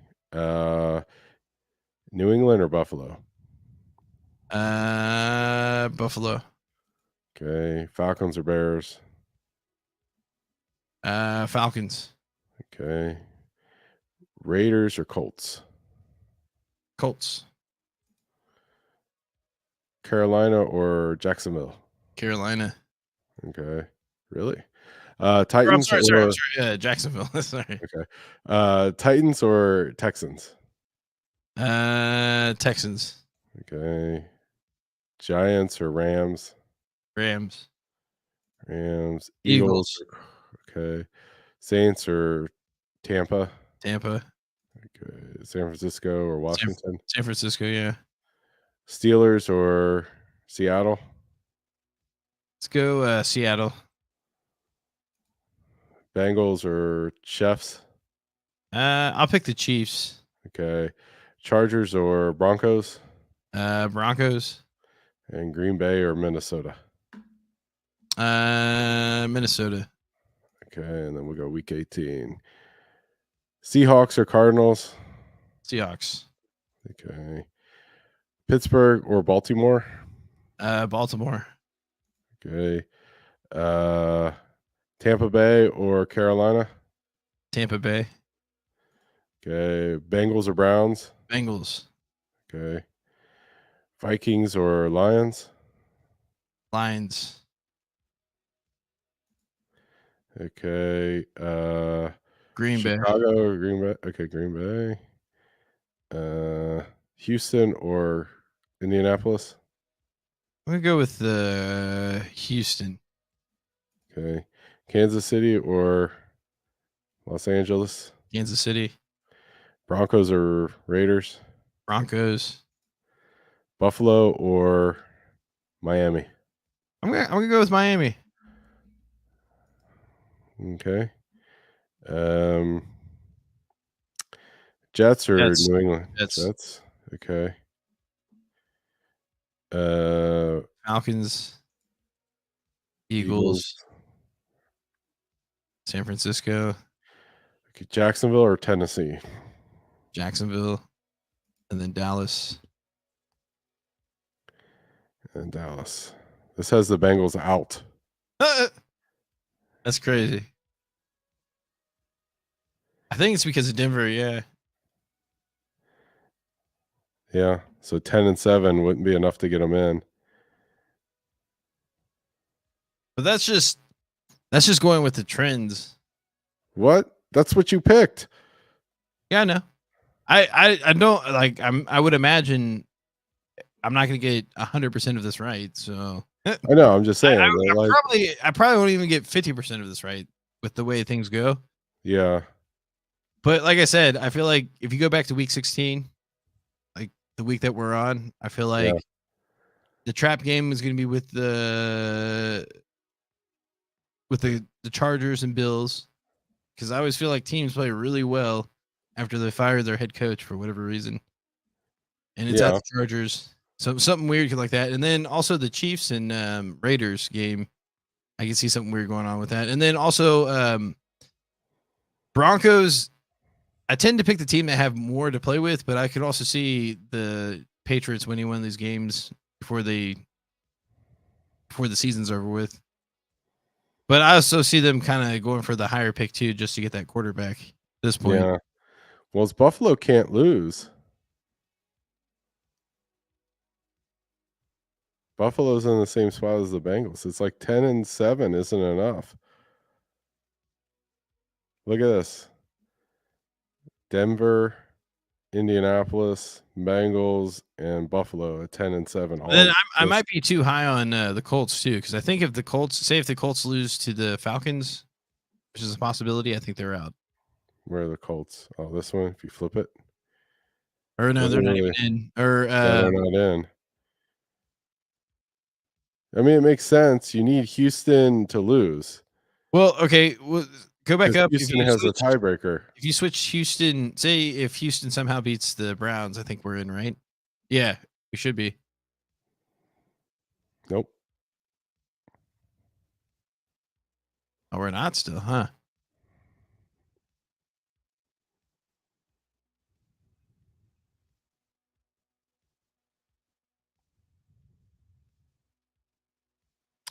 New England or Buffalo? Buffalo. Okay. Falcons or Bears? Falcons. Okay. Raiders or Colts? Colts. Carolina or Jacksonville? Carolina. Okay. Really? Or, I'm Titans sorry. or Jacksonville. Sorry. okay. Titans or Texans? Texans. Okay. Giants or Rams? Rams. Rams. Eagles. Okay. Saints or Tampa? Tampa. Okay. San Francisco or Washington? San Francisco. Yeah. Steelers or Seattle? Let's go Seattle. Bengals or Chiefs? I'll pick the Chiefs. Okay. Chargers or Broncos? Broncos. And Green Bay or Minnesota? Minnesota. Okay, and then we'll go week 18. Seahawks or Cardinals? Seahawks. Okay. Pittsburgh or Baltimore? Baltimore. Okay. Tampa Bay or Carolina? Tampa Bay. Okay. Bengals or Browns? Bengals. Okay. Vikings or Lions? Lions. Okay. Green Bay. Chicago or Green Bay? Okay, Green Bay. Houston or Indianapolis? I'm gonna go with Houston. Okay. Kansas City or Los Angeles? Kansas City. Broncos or Raiders? Broncos. Buffalo or Miami? I'm gonna go with Miami. Okay. Jets or Jets. New England? Jets. Okay. Falcons. Eagles. San Francisco. Okay, Jacksonville or Tennessee? Jacksonville. And then Dallas. And Dallas. This has the Bengals out. That's crazy. I think it's because of Denver, yeah. Yeah. So 10-7 wouldn't be enough to get them in. But that's just going with the trends. What? That's what you picked. Yeah, I know. I don't like I would imagine I'm not gonna get 100% of this right. So I know. I'm just saying. I probably won't even get 50% of this right with the way things go. Yeah. But like I said, I feel like if you go back to week 16, the week that we're on. I feel Yeah. like the trap game is going to be with the Chargers and Bills, because I always feel like teams play really well after they fire their head coach for whatever reason, and it's at Yeah. the Chargers. So something weird like that, and then also the Chiefs and Raiders game. I can see something weird going on with that, and then also Broncos. I tend to pick the team that have more to play with, but I could also see the Patriots winning one of these games before the season's over with. But I also see them kind of going for the higher pick too, just to get that quarterback at this point. Yeah. Well, it's Buffalo can't lose. Buffalo's in the same spot as the Bengals. It's like 10-7 isn't enough. Look at this. Denver, Indianapolis, Bengals, and Buffalo at 10-7. But then I might be too high on the Colts too, because I think if the Colts lose to the Falcons, which is a possibility, I think they're out. Where are the Colts? Oh, this one, if you flip it. Or no, they're not even in. Or they're not in. I mean, it makes sense. You need Houston to lose. Well, okay, go back up. Houston has a tiebreaker. If you switch Houston, say if Houston somehow beats the Browns, I think we're in, right? Yeah, we should be. Nope. Oh, we're not still, huh?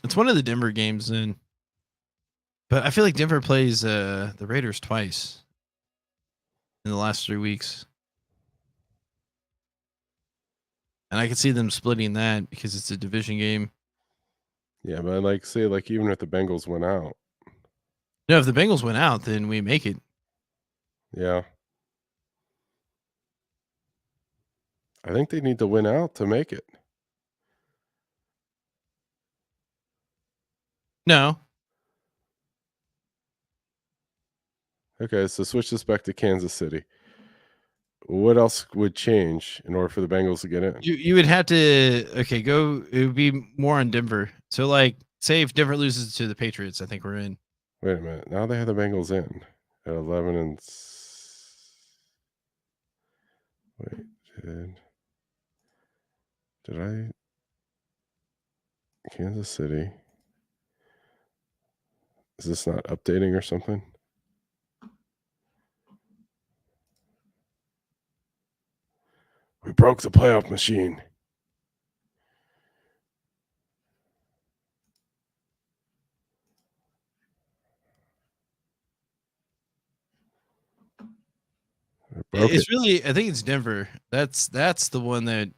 It's one of the Denver games then. But I feel like Denver plays the Raiders twice in the last 3 weeks. And I can see them splitting that because it's a division game. Yeah, but like say, like even if the Bengals went out. No, if the Bengals went out, then we make it. Yeah. I think they need to win out to make it. No. Okay, so switch this back to Kansas City. What else would change in order for the Bengals to get in? You would have to go. It would be more on Denver. So like, say if Denver loses to the Patriots, I think we're in. Wait a minute. Now they have the Bengals in at 11 and. Wait, did I? Kansas City. Is this not updating or something? We broke the playoff machine. It's really, I think it's Denver. That's the one that,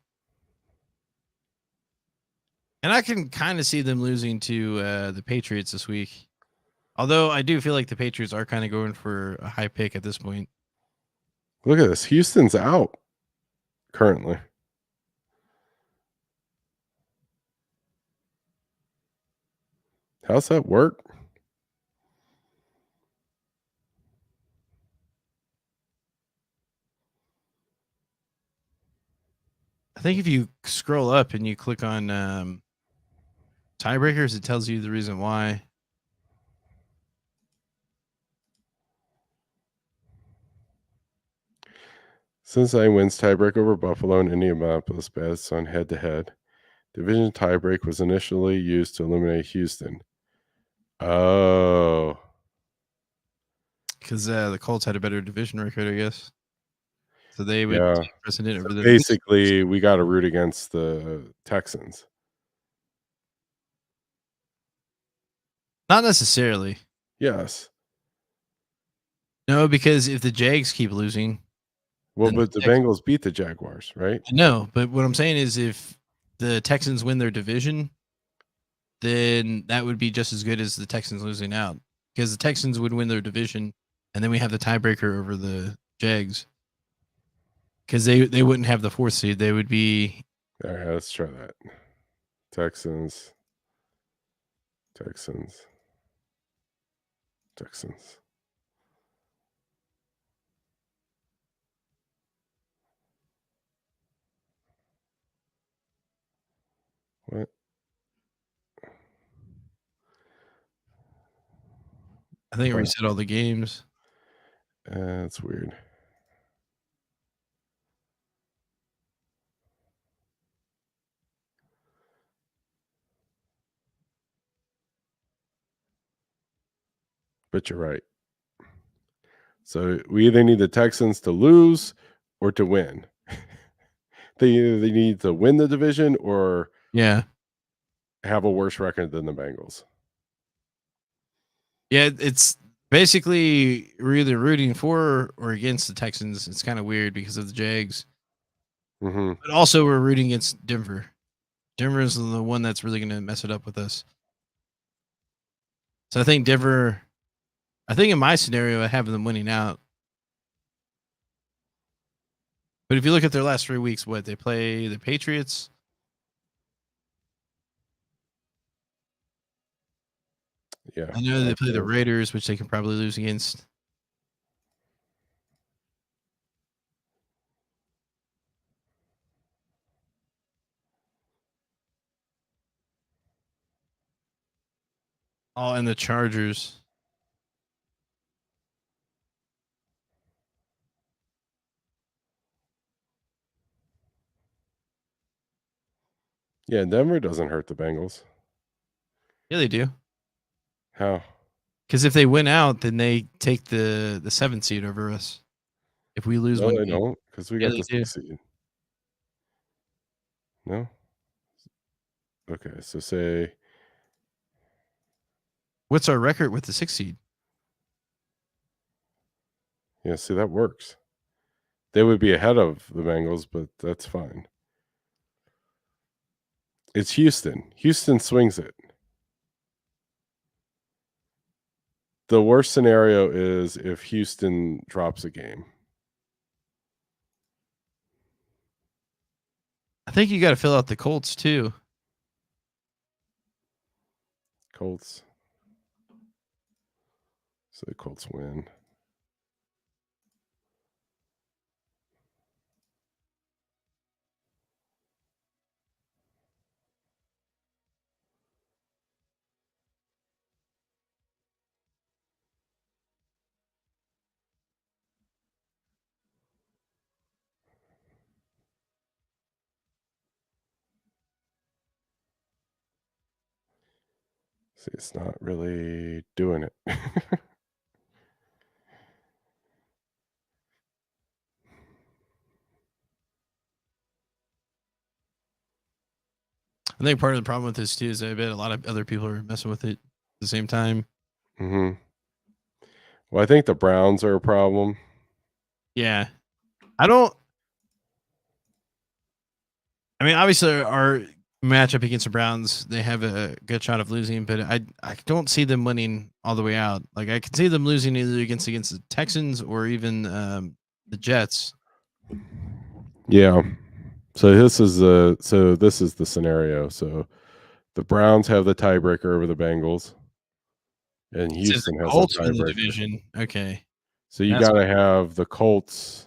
and I can kind of see them losing to the Patriots this week. Although I do feel like the Patriots are kind of going for a high pick at this point. Look at this. Houston's out currently. How's that work? I think if you scroll up and you click on tiebreakers, it tells you the reason why. Cincinnati wins tiebreak over Buffalo and Indianapolis bets on head-to-head. Division tiebreak was initially used to eliminate Houston. Oh. Because the Colts had a better division record, I guess. So they would take precedent over the. Basically, we got to root against the Texans. Not necessarily. Yes. No, because if the Jags keep losing. Well, but the Bengals beat the Jaguars, right? No, but what I'm saying is if the Texans win their division, then that would be just as good as the Texans losing out. Because the Texans would win their division, and then we have the tiebreaker over the Jags. Because they wouldn't have the 4th seed. They would be. All right, let's try that. Texans. I think it reset all the games. That's weird. But you're right. So we either need the Texans to lose or to win. They need to win the division or Yeah. have a worse record than the Bengals. Yeah, it's basically we're either rooting for or against the Texans. It's kind of weird because of the Jags. Mm-hmm. But also we're rooting against Denver. Denver is the one that's really going to mess it up with us. So I think Denver, I think in my scenario, I have them winning out. But if you look at their last 3 weeks, what they play the Patriots. Yeah. I know they play the Raiders, which they can probably lose against. Oh, and the Chargers. Yeah, Denver doesn't hurt the Bengals. Yeah, they do. How? Because if they win out, then they take the 7th seed over us. If we lose No, one they game. don't, because we Yeah, got they the do. 6th seed. No? Okay, so say What's our record with the 6th seed? yeah, see that works. They would be ahead of the Bengals, but that's fine. It's Houston. Houston swings it. The worst scenario is if Houston drops a game. I think you got to fill out the Colts too. Colts. So the Colts win. See, it's not really doing it. I think part of the problem with this too is I bet a lot of other people are messing with it at the same time. Mm-hmm. Well, I think the Browns are a problem. Yeah. I mean, obviously our matchup against the Browns, they have a good shot of losing, but I don't see them winning all the way out. Like I can see them losing either against the Texans or even the Jets. Yeah. So this is the scenario. So the Browns have the tiebreaker over the Bengals, and Houston has a Colts win the tiebreaker. division. Okay. So you That's got to have the Colts.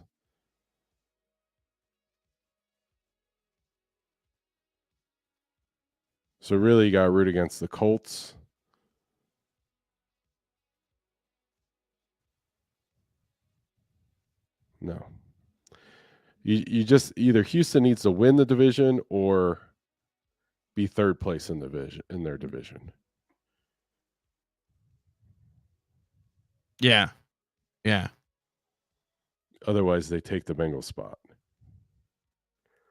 So really, you got to root against the Colts. No. You just either Houston needs to win the division or be third place in their division. Yeah. Yeah. Otherwise, they take the Bengals spot.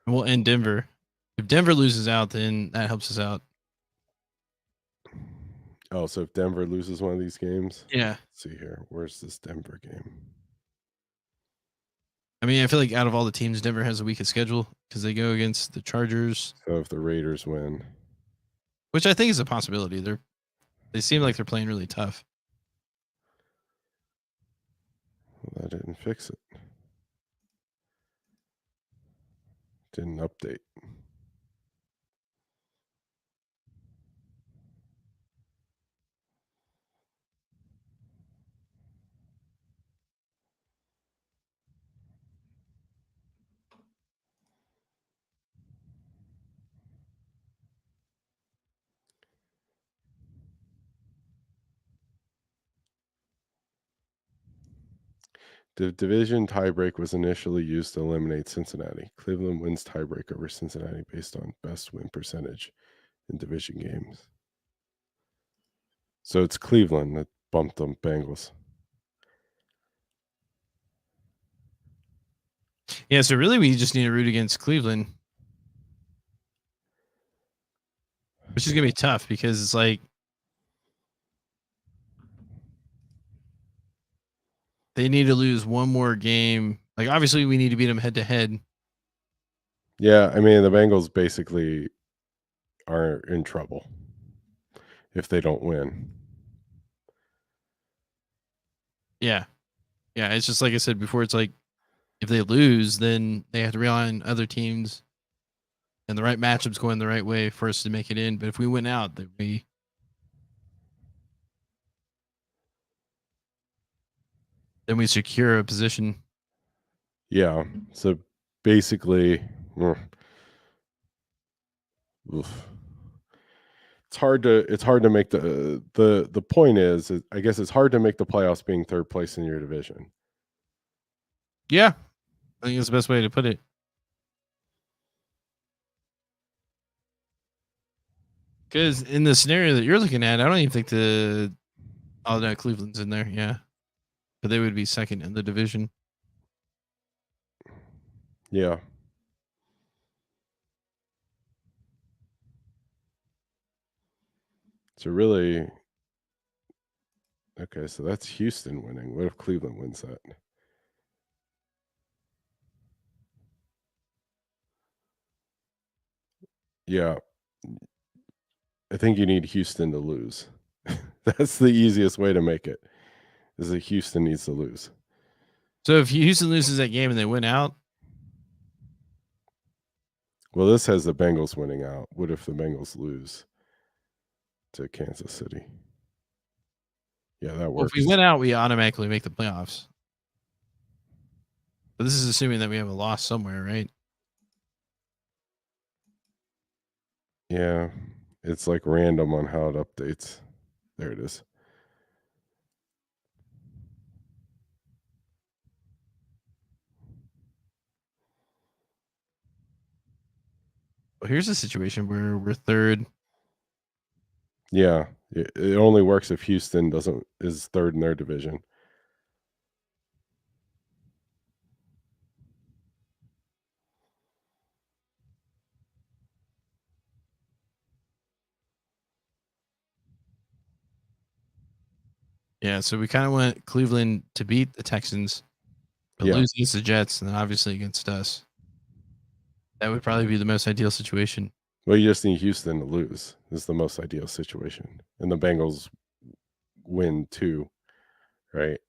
Well, and Denver. If Denver loses out, then that helps us out. Oh, so if Denver loses one of these games, Yeah. let's see here. Where's this Denver game? I mean, I feel like out of all the teams, Denver has the weakest schedule because they go against the Chargers. So if the Raiders win, which I think is a possibility. They seem like they're playing really tough. well, that didn't fix it. Didn't update. The division tiebreak was initially used to eliminate Cincinnati. Cleveland wins tiebreak over Cincinnati based on best win percentage in division games. So it's Cleveland that bumped them Bengals. Yeah, so really we just need to root against Cleveland. Which is gonna be tough because it's like they need to lose one more game. Like obviously we need to beat them head to head. Yeah, I mean the Bengals basically are in trouble if they don't win. Yeah. Yeah, it's just like I said before, it's like if they lose, then they have to rely on other teams and the right matchups going the right way for us to make it in. But if we win out, then we secure a position. Yeah. So basically, oof. It's hard to make the point is I guess it's hard to make the playoffs being third place in your division. Yeah. I think that's the best way to put it. Because in the scenario that you're looking at, I don't even think no, Cleveland's in there, yeah. But they would be second in the division. Yeah. So really, okay, so that's Houston winning. What if Cleveland wins that? Yeah. I think you need Houston to lose. That's the easiest way to make it. Is that Houston needs to lose. So if Houston loses that game and they win out, well, this has the Bengals winning out. What if the Bengals lose to Kansas City? Yeah, that works. If we win out, we automatically make the playoffs. But this is assuming that we have a loss somewhere, right? Yeah, it's like random on how it updates. There it is. Well, here's a situation where we're third. Yeah, it only works if Houston is third in their division. Yeah, so we kind of want Cleveland to beat the Texans, but lose against the Jets, and then obviously against us. That would probably be the most ideal situation. Well, you just need Houston to lose. This is the most ideal situation. And the Bengals win too, right?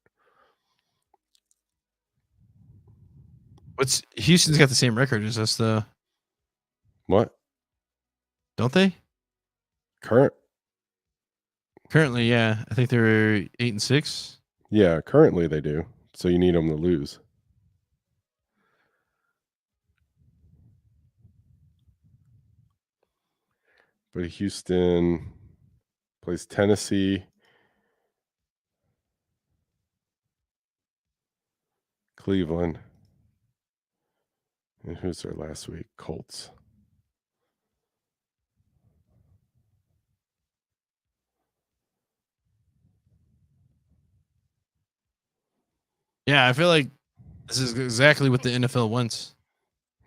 Houston's got the same record as us, though. What? Don't they? Currently, yeah. I think they're 8-6. Yeah, currently they do. So you need them to lose. But Houston plays Tennessee, Cleveland, and who's their last week? Colts. Yeah, I feel like this is exactly what the NFL wants.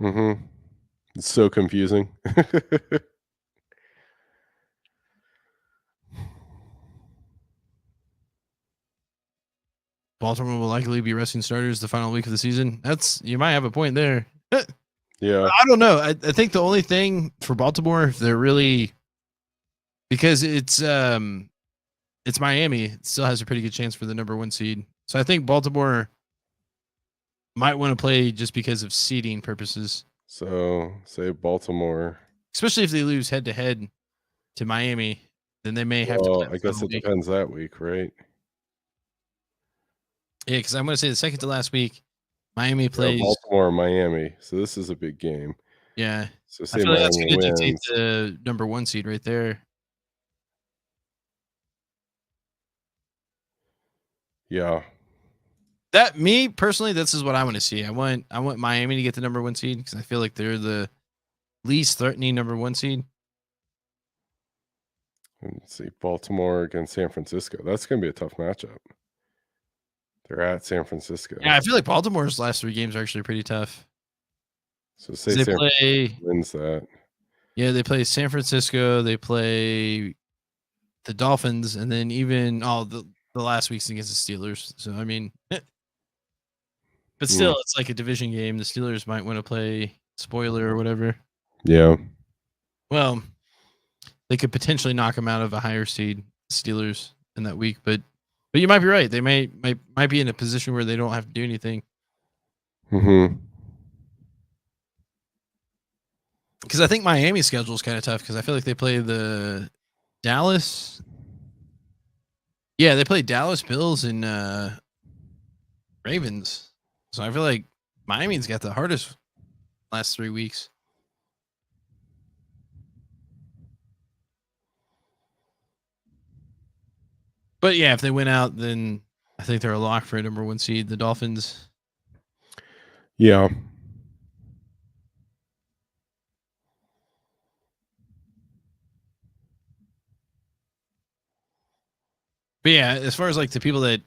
Mm-hmm. It's so confusing. Baltimore will likely be resting starters the final week of the season. You might have a point there. Yeah. I don't know. I think the only thing for Baltimore, if they're really, because it's Miami, it still has a pretty good chance for the number 1 seed. So I think Baltimore might want to play just because of seeding purposes. So say Baltimore, especially if they lose head to head to Miami, then they may have to. Well, I guess it depends that week, right? Yeah, because I'm going to say the second to last week, Miami plays Baltimore, Miami. So this is a big game. Yeah. So I say feel like that's Miami going to dictate wins. the number 1 seed right there. Yeah. That me personally, this is what I want to see. I want Miami to get the number 1 seed because I feel like they're the least threatening number 1 seed. Let's see, Baltimore against San Francisco. That's going to be a tough matchup. They're at San Francisco. Yeah, I feel like Baltimore's last 3 games are actually pretty tough. So say They San play, Francisco wins that. yeah, they play San Francisco. They play the Dolphins, and then even the last week's against the Steelers. So I mean, but still, it's like a division game. The Steelers might want to play spoiler or whatever. Yeah. Well, they could potentially knock them out of a higher seed, Steelers, in that week. But you might be right. They might be in a position where they don't have to do anything. Mm-hmm. Because I think Miami's schedule is kind of tough because I feel like they play the Dallas. Yeah, they play Dallas, Bills, and Ravens. So I feel like Miami's got the hardest last 3 weeks. But yeah, if they win out, then I think they're a lock for a number 1 seed. The Dolphins. Yeah. But yeah, as far as like the people that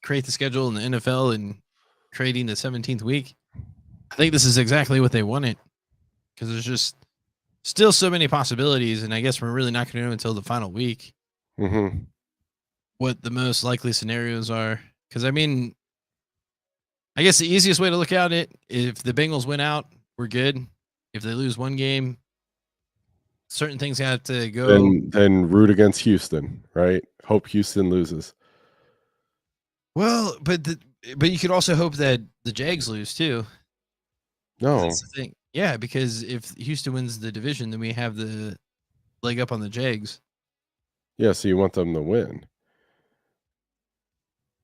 create the schedule in the NFL and creating the 17th week, I think this is exactly what they wanted because there's just still so many possibilities. And I guess we're really not going to know until the final week what the most likely scenarios are. Because I mean, I guess the easiest way to look at it, if the Bengals win out, we're good. If they lose 1 game, certain things have to go. Then root against Houston, right? Hope Houston loses. Well, but you could also hope that the Jags lose too. No. That's the thing. Yeah, because if Houston wins the division, then we have the leg up on the Jags. Yeah, so you want them to win.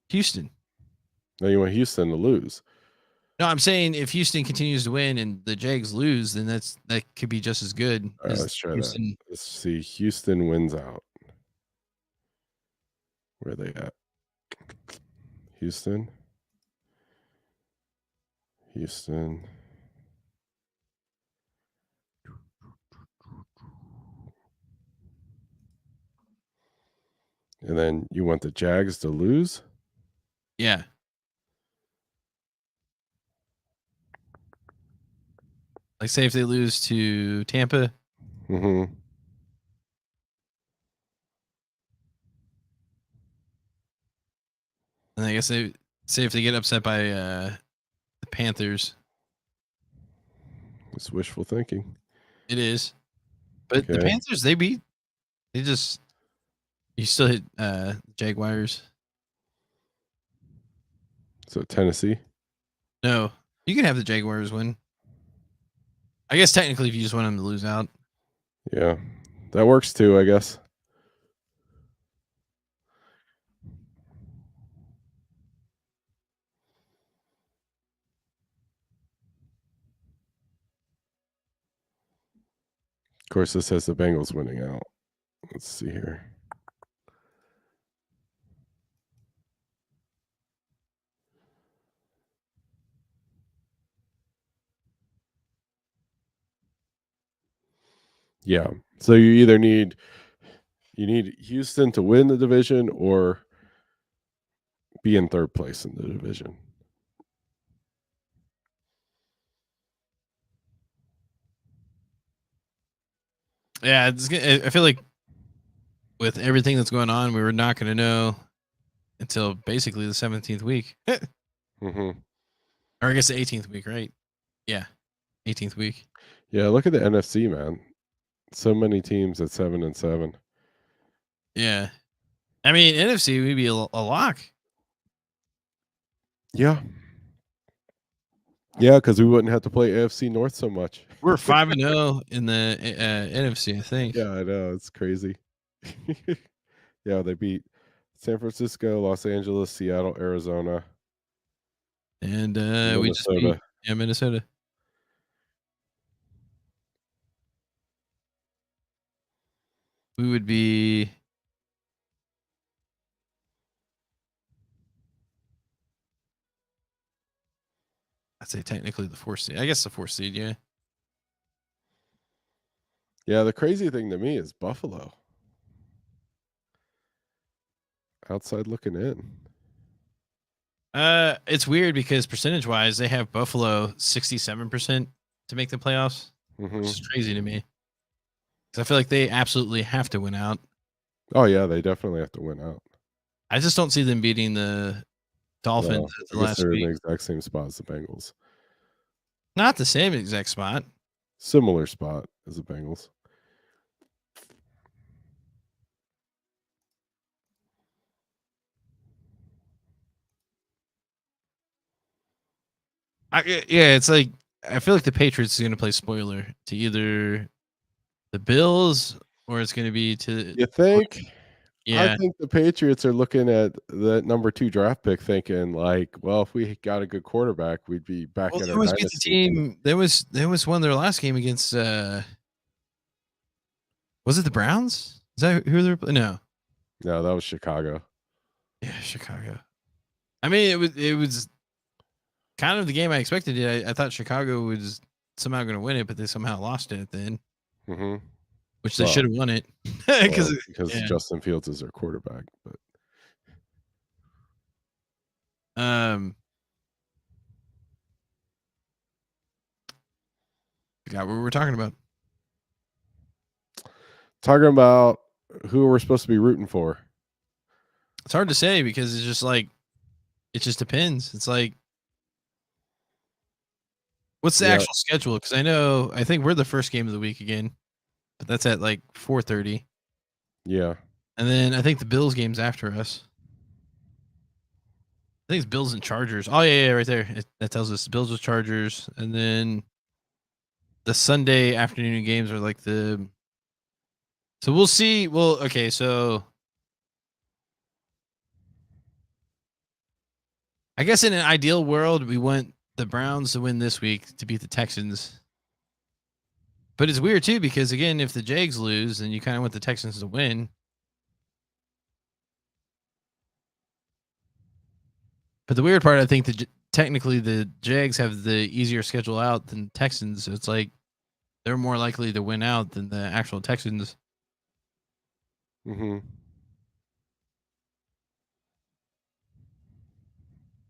Houston. No, you want Houston to lose. No, I'm saying if Houston continues to win and the Jags lose, then that could be just as good. All right, as let's try Houston. that. Let's see. Houston wins out. Where are they at? Houston. And then you want the Jags to lose? Yeah. Like say if they lose to Tampa. Mm-hmm. And I guess they say if they get upset by the Panthers. It's wishful thinking. It is. But the Okay. Panthers, you still hit Jaguars. So Tennessee? No. You can have the Jaguars win. I guess technically if you just want them to lose out. Yeah. That works too, I guess. Of course, this has the Bengals winning out. Let's see here. Yeah. So you either need Houston to win the division or be in 3rd place in the division. Yeah, I feel like with everything that's going on, we were not going to know until basically the 17th week. Mm-hmm. Or I guess the 18th week, right? Yeah, 18th week. Yeah, look at the NFC, man. So many teams at 7-7. Yeah. I mean, NFC would be a lock. Yeah. Yeah, because we wouldn't have to play AFC North so much. We're 5-0 in the NFC, I think. Yeah, I know. It's crazy. Yeah, they beat San Francisco, Los Angeles, Seattle, Arizona. And we just Minnesota. beat Minnesota. We would be I'd say technically the 4th seed. I guess the 4th seed, yeah. Yeah, the crazy thing to me is Buffalo. Outside looking in. It's weird because percentage-wise, they have Buffalo 67% to make the playoffs, which is crazy to me. Because I feel like they absolutely have to win out. Oh, yeah, they definitely have to win out. I just don't see them beating the Dolphins No, at the I guess last they're in week. the exact same spot as the Bengals. Not the same exact spot. Similar spot as the Bengals. Yeah, it's like I feel like the Patriots is going to play spoiler to either the Bills or it's going to be to. You think? I Yeah. think the Patriots are looking at the number 2 draft pick thinking like, well, if we got a good quarterback, we'd be back Well, in they our always beat the dynasty. team. They was won their last game against. Was it the Browns? Is that who they're? No. No, that was Chicago. Yeah, Chicago. I mean, it was kind of the game I expected. I thought Chicago was somehow going to win it, but they somehow lost it at the end, Mm-hmm. which they Well, should have won it because yeah. Justin Fields is their quarterback. But forgot what we were talking about. talking about who we're supposed to be rooting for. It's hard to say because it's just like it just depends. It's like what's the actual schedule? Because I think we're the first game of the week again, but that's at like 4:30. Yeah. And then I think the Bills game's after us. I think it's Bills and Chargers. Oh yeah, right there. That tells us Bills with Chargers, and then the Sunday afternoon games are like the. So we'll see. Well, okay, so I guess in an ideal world, we want the Browns to win this week to beat the Texans. But it's weird too because again, if the Jags lose, then you kind of want the Texans to win. But the weird part, I think, technically the Jags have the easier schedule out than Texans. So it's like they're more likely to win out than the actual Texans. Mm-hmm.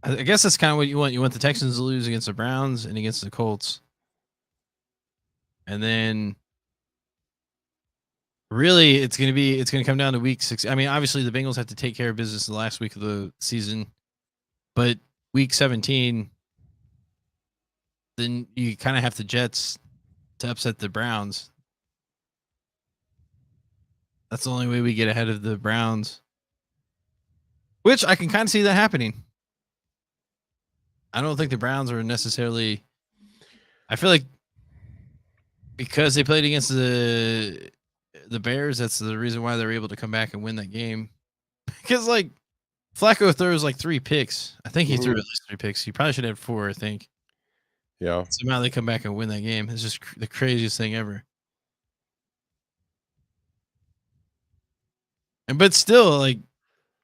I guess that's kind of what you want. You want the Texans to lose against the Browns and against the Colts. And then really it's going to come down to week 6. I mean, obviously the Bengals have to take care of business the last week of the season, but week 17, then you kind of have the Jets to upset the Browns. That's the only way we get ahead of the Browns, which I can kind of see that happening. I don't think the Browns are necessarily. I feel like because they played against the Bears, that's the reason why they're able to come back and win that game. Because like Flacco throws like 3 picks. I think he threw at least 3 picks. He probably should have 4. I think. Yeah. Somehow they come back and win that game. It's just the craziest thing ever. But still, like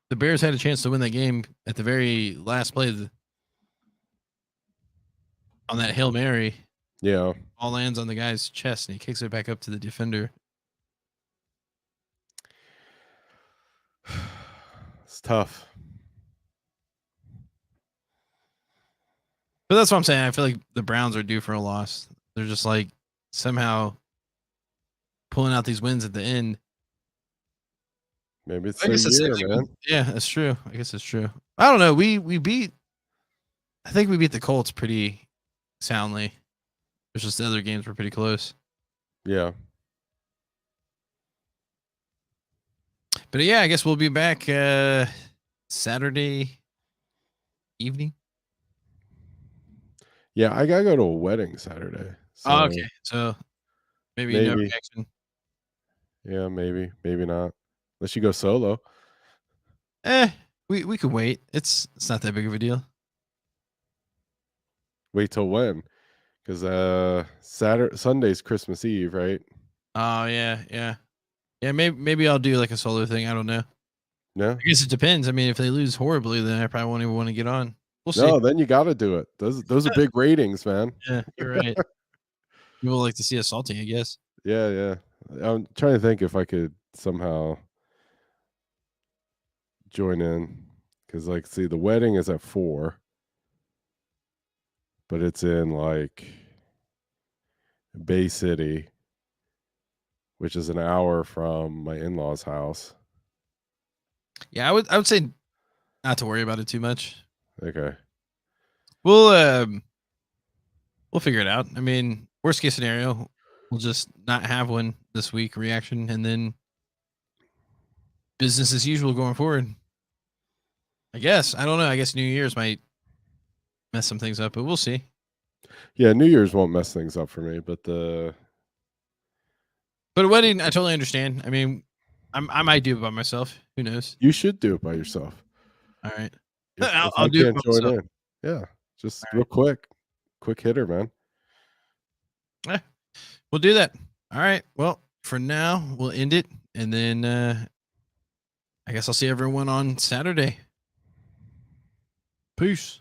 the Bears had a chance to win that game at the very last play on that Hail Mary. Yeah. Ball lands on the guy's chest and he kicks it back up to the defender. It's tough. But that's what I'm saying. I feel like the Browns are due for a loss. They're just like somehow pulling out these wins at the end. Maybe it's their year, man. Yeah, that's true. I guess it's true. I don't know. I think we beat the Colts pretty soundly. There's just the other games were pretty close. Yeah. But yeah, I guess we'll be back Saturday evening. Yeah, I gotta go to a wedding Saturday. So Oh, okay. So maybe no reaction. Yeah, maybe not. Unless you go solo. We could wait. It's not that big of a deal. Wait till when? Because Sunday's Christmas Eve, right? Oh yeah. Maybe I'll do like a solo thing. I don't know. No. I guess it depends. I mean, if they lose horribly, then I probably won't even want to get on. We'll see. No, then you got to do it. Those are big ratings, man. Yeah, you're right. People like to see us salty, I guess. Yeah, yeah. I'm trying to think if I could somehow join in because, like, see, the wedding is at 4, but it's in like Bay City, which is an hour from my in-laws' house. Yeah, I would say not to worry about it too much. Okay. We'll figure it out. I mean, worst case scenario, we'll just not have one this week reaction, and then business as usual going forward. I guess. I don't know. I guess New Year's might mess some things up, but we'll see. Yeah, New Year's won't mess things up for me, but a wedding, I totally understand. I mean, I might do it by myself. Who knows? you should do it by yourself. All right. If I'll I do it can't by join myself. in. Yeah, just All real quick hitter, man. We'll do that. All right. Well, for now, we'll end it, and then I guess I'll see everyone on Saturday. Peace.